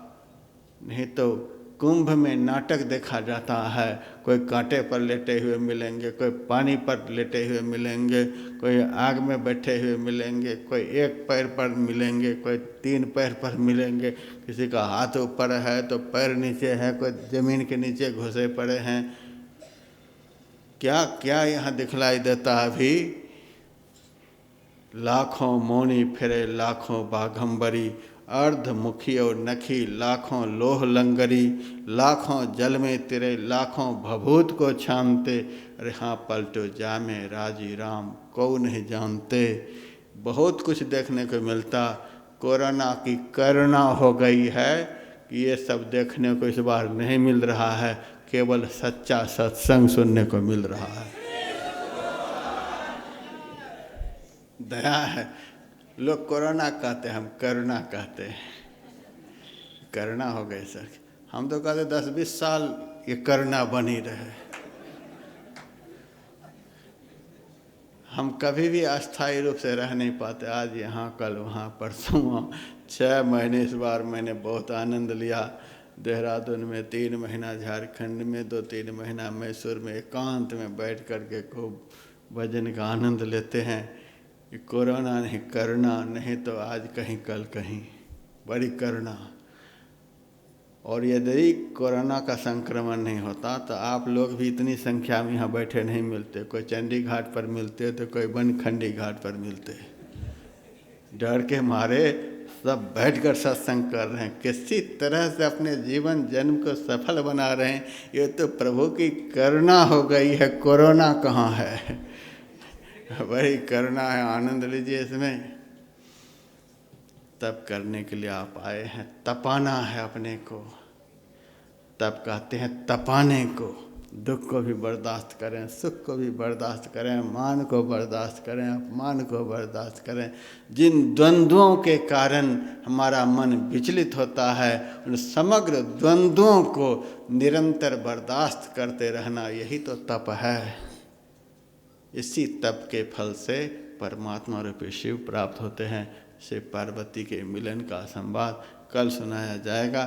नहीं तो कुंभ में नाटक देखा जाता है। कोई कांटे पर लेटे हुए मिलेंगे, कोई पानी पर लेटे हुए मिलेंगे, कोई आग में बैठे हुए मिलेंगे, कोई एक पैर पर मिलेंगे, कोई 3 पैर पर मिलेंगे, किसी का हाथ ऊपर है तो पैर नीचे है, कोई ज़मीन के नीचे घुसे पड़े हैं। क्या क्या यहाँ दिखलाई देता है अभी। लाखों मौनी फिरे लाखों बाघंबरी, अर्धमुखी और नखी लाखों लोह लंगरी, लाखों जल में तिरे लाखों भभूत को छानते, अरे हाँ पलटो जामे राजी राम को नहीं जानते। बहुत कुछ देखने को मिलता। कोरोना की करुणा हो गई है कि ये सब देखने को इस बार नहीं मिल रहा है, केवल सच्चा सत्संग सुनने को मिल रहा है। दया है। लोग कोरोना कहते हैं, हम करुणा कहते हैं। करुणा हो गई सर। हम तो कहते 10-20 साल ये करुणा बनी रहे। हम कभी भी अस्थायी रूप से रह नहीं पाते, आज यहाँ कल वहाँ परसों वहाँ। 6 महीने इस बार मैंने बहुत आनंद लिया। देहरादून में 3 महीना, झारखंड में 2-3 महीना, मैसूर में एकांत में बैठ कर के खूब भजन का आनंद लेते हैं। ये कोरोना नहीं, करुणा नहीं तो आज कहीं कल कहीं, बड़ी करुणा। और यदि कोरोना का संक्रमण नहीं होता तो आप लोग भी इतनी संख्या में यहाँ बैठे नहीं मिलते। कोई चंडी घाट पर मिलते तो कोई बनखंडी घाट पर मिलते। डर के मारे सब बैठकर सत्संग कर रहे हैं, किसी तरह से अपने जीवन जन्म को सफल बना रहे हैं। ये तो प्रभु की करुणा हो गई है, कोरोना कहाँ है। बड़ी करुणा है, आनंद लीजिए इसमें। तप करने के लिए आप आए हैं, तपाना है अपने को। तप कहते हैं तपाने को। दुख को भी बर्दाश्त करें, सुख को भी बर्दाश्त करें, मान को बर्दाश्त करें, अपमान को बर्दाश्त करें। जिन द्वंद्वों के कारण हमारा मन विचलित होता है, उन समग्र द्वंद्वों को निरंतर बर्दाश्त करते रहना, यही तो तप है। इसी तप के फल से परमात्मा रूपी शिव प्राप्त होते हैं। शिव पार्वती के मिलन का संवाद कल सुनाया जाएगा।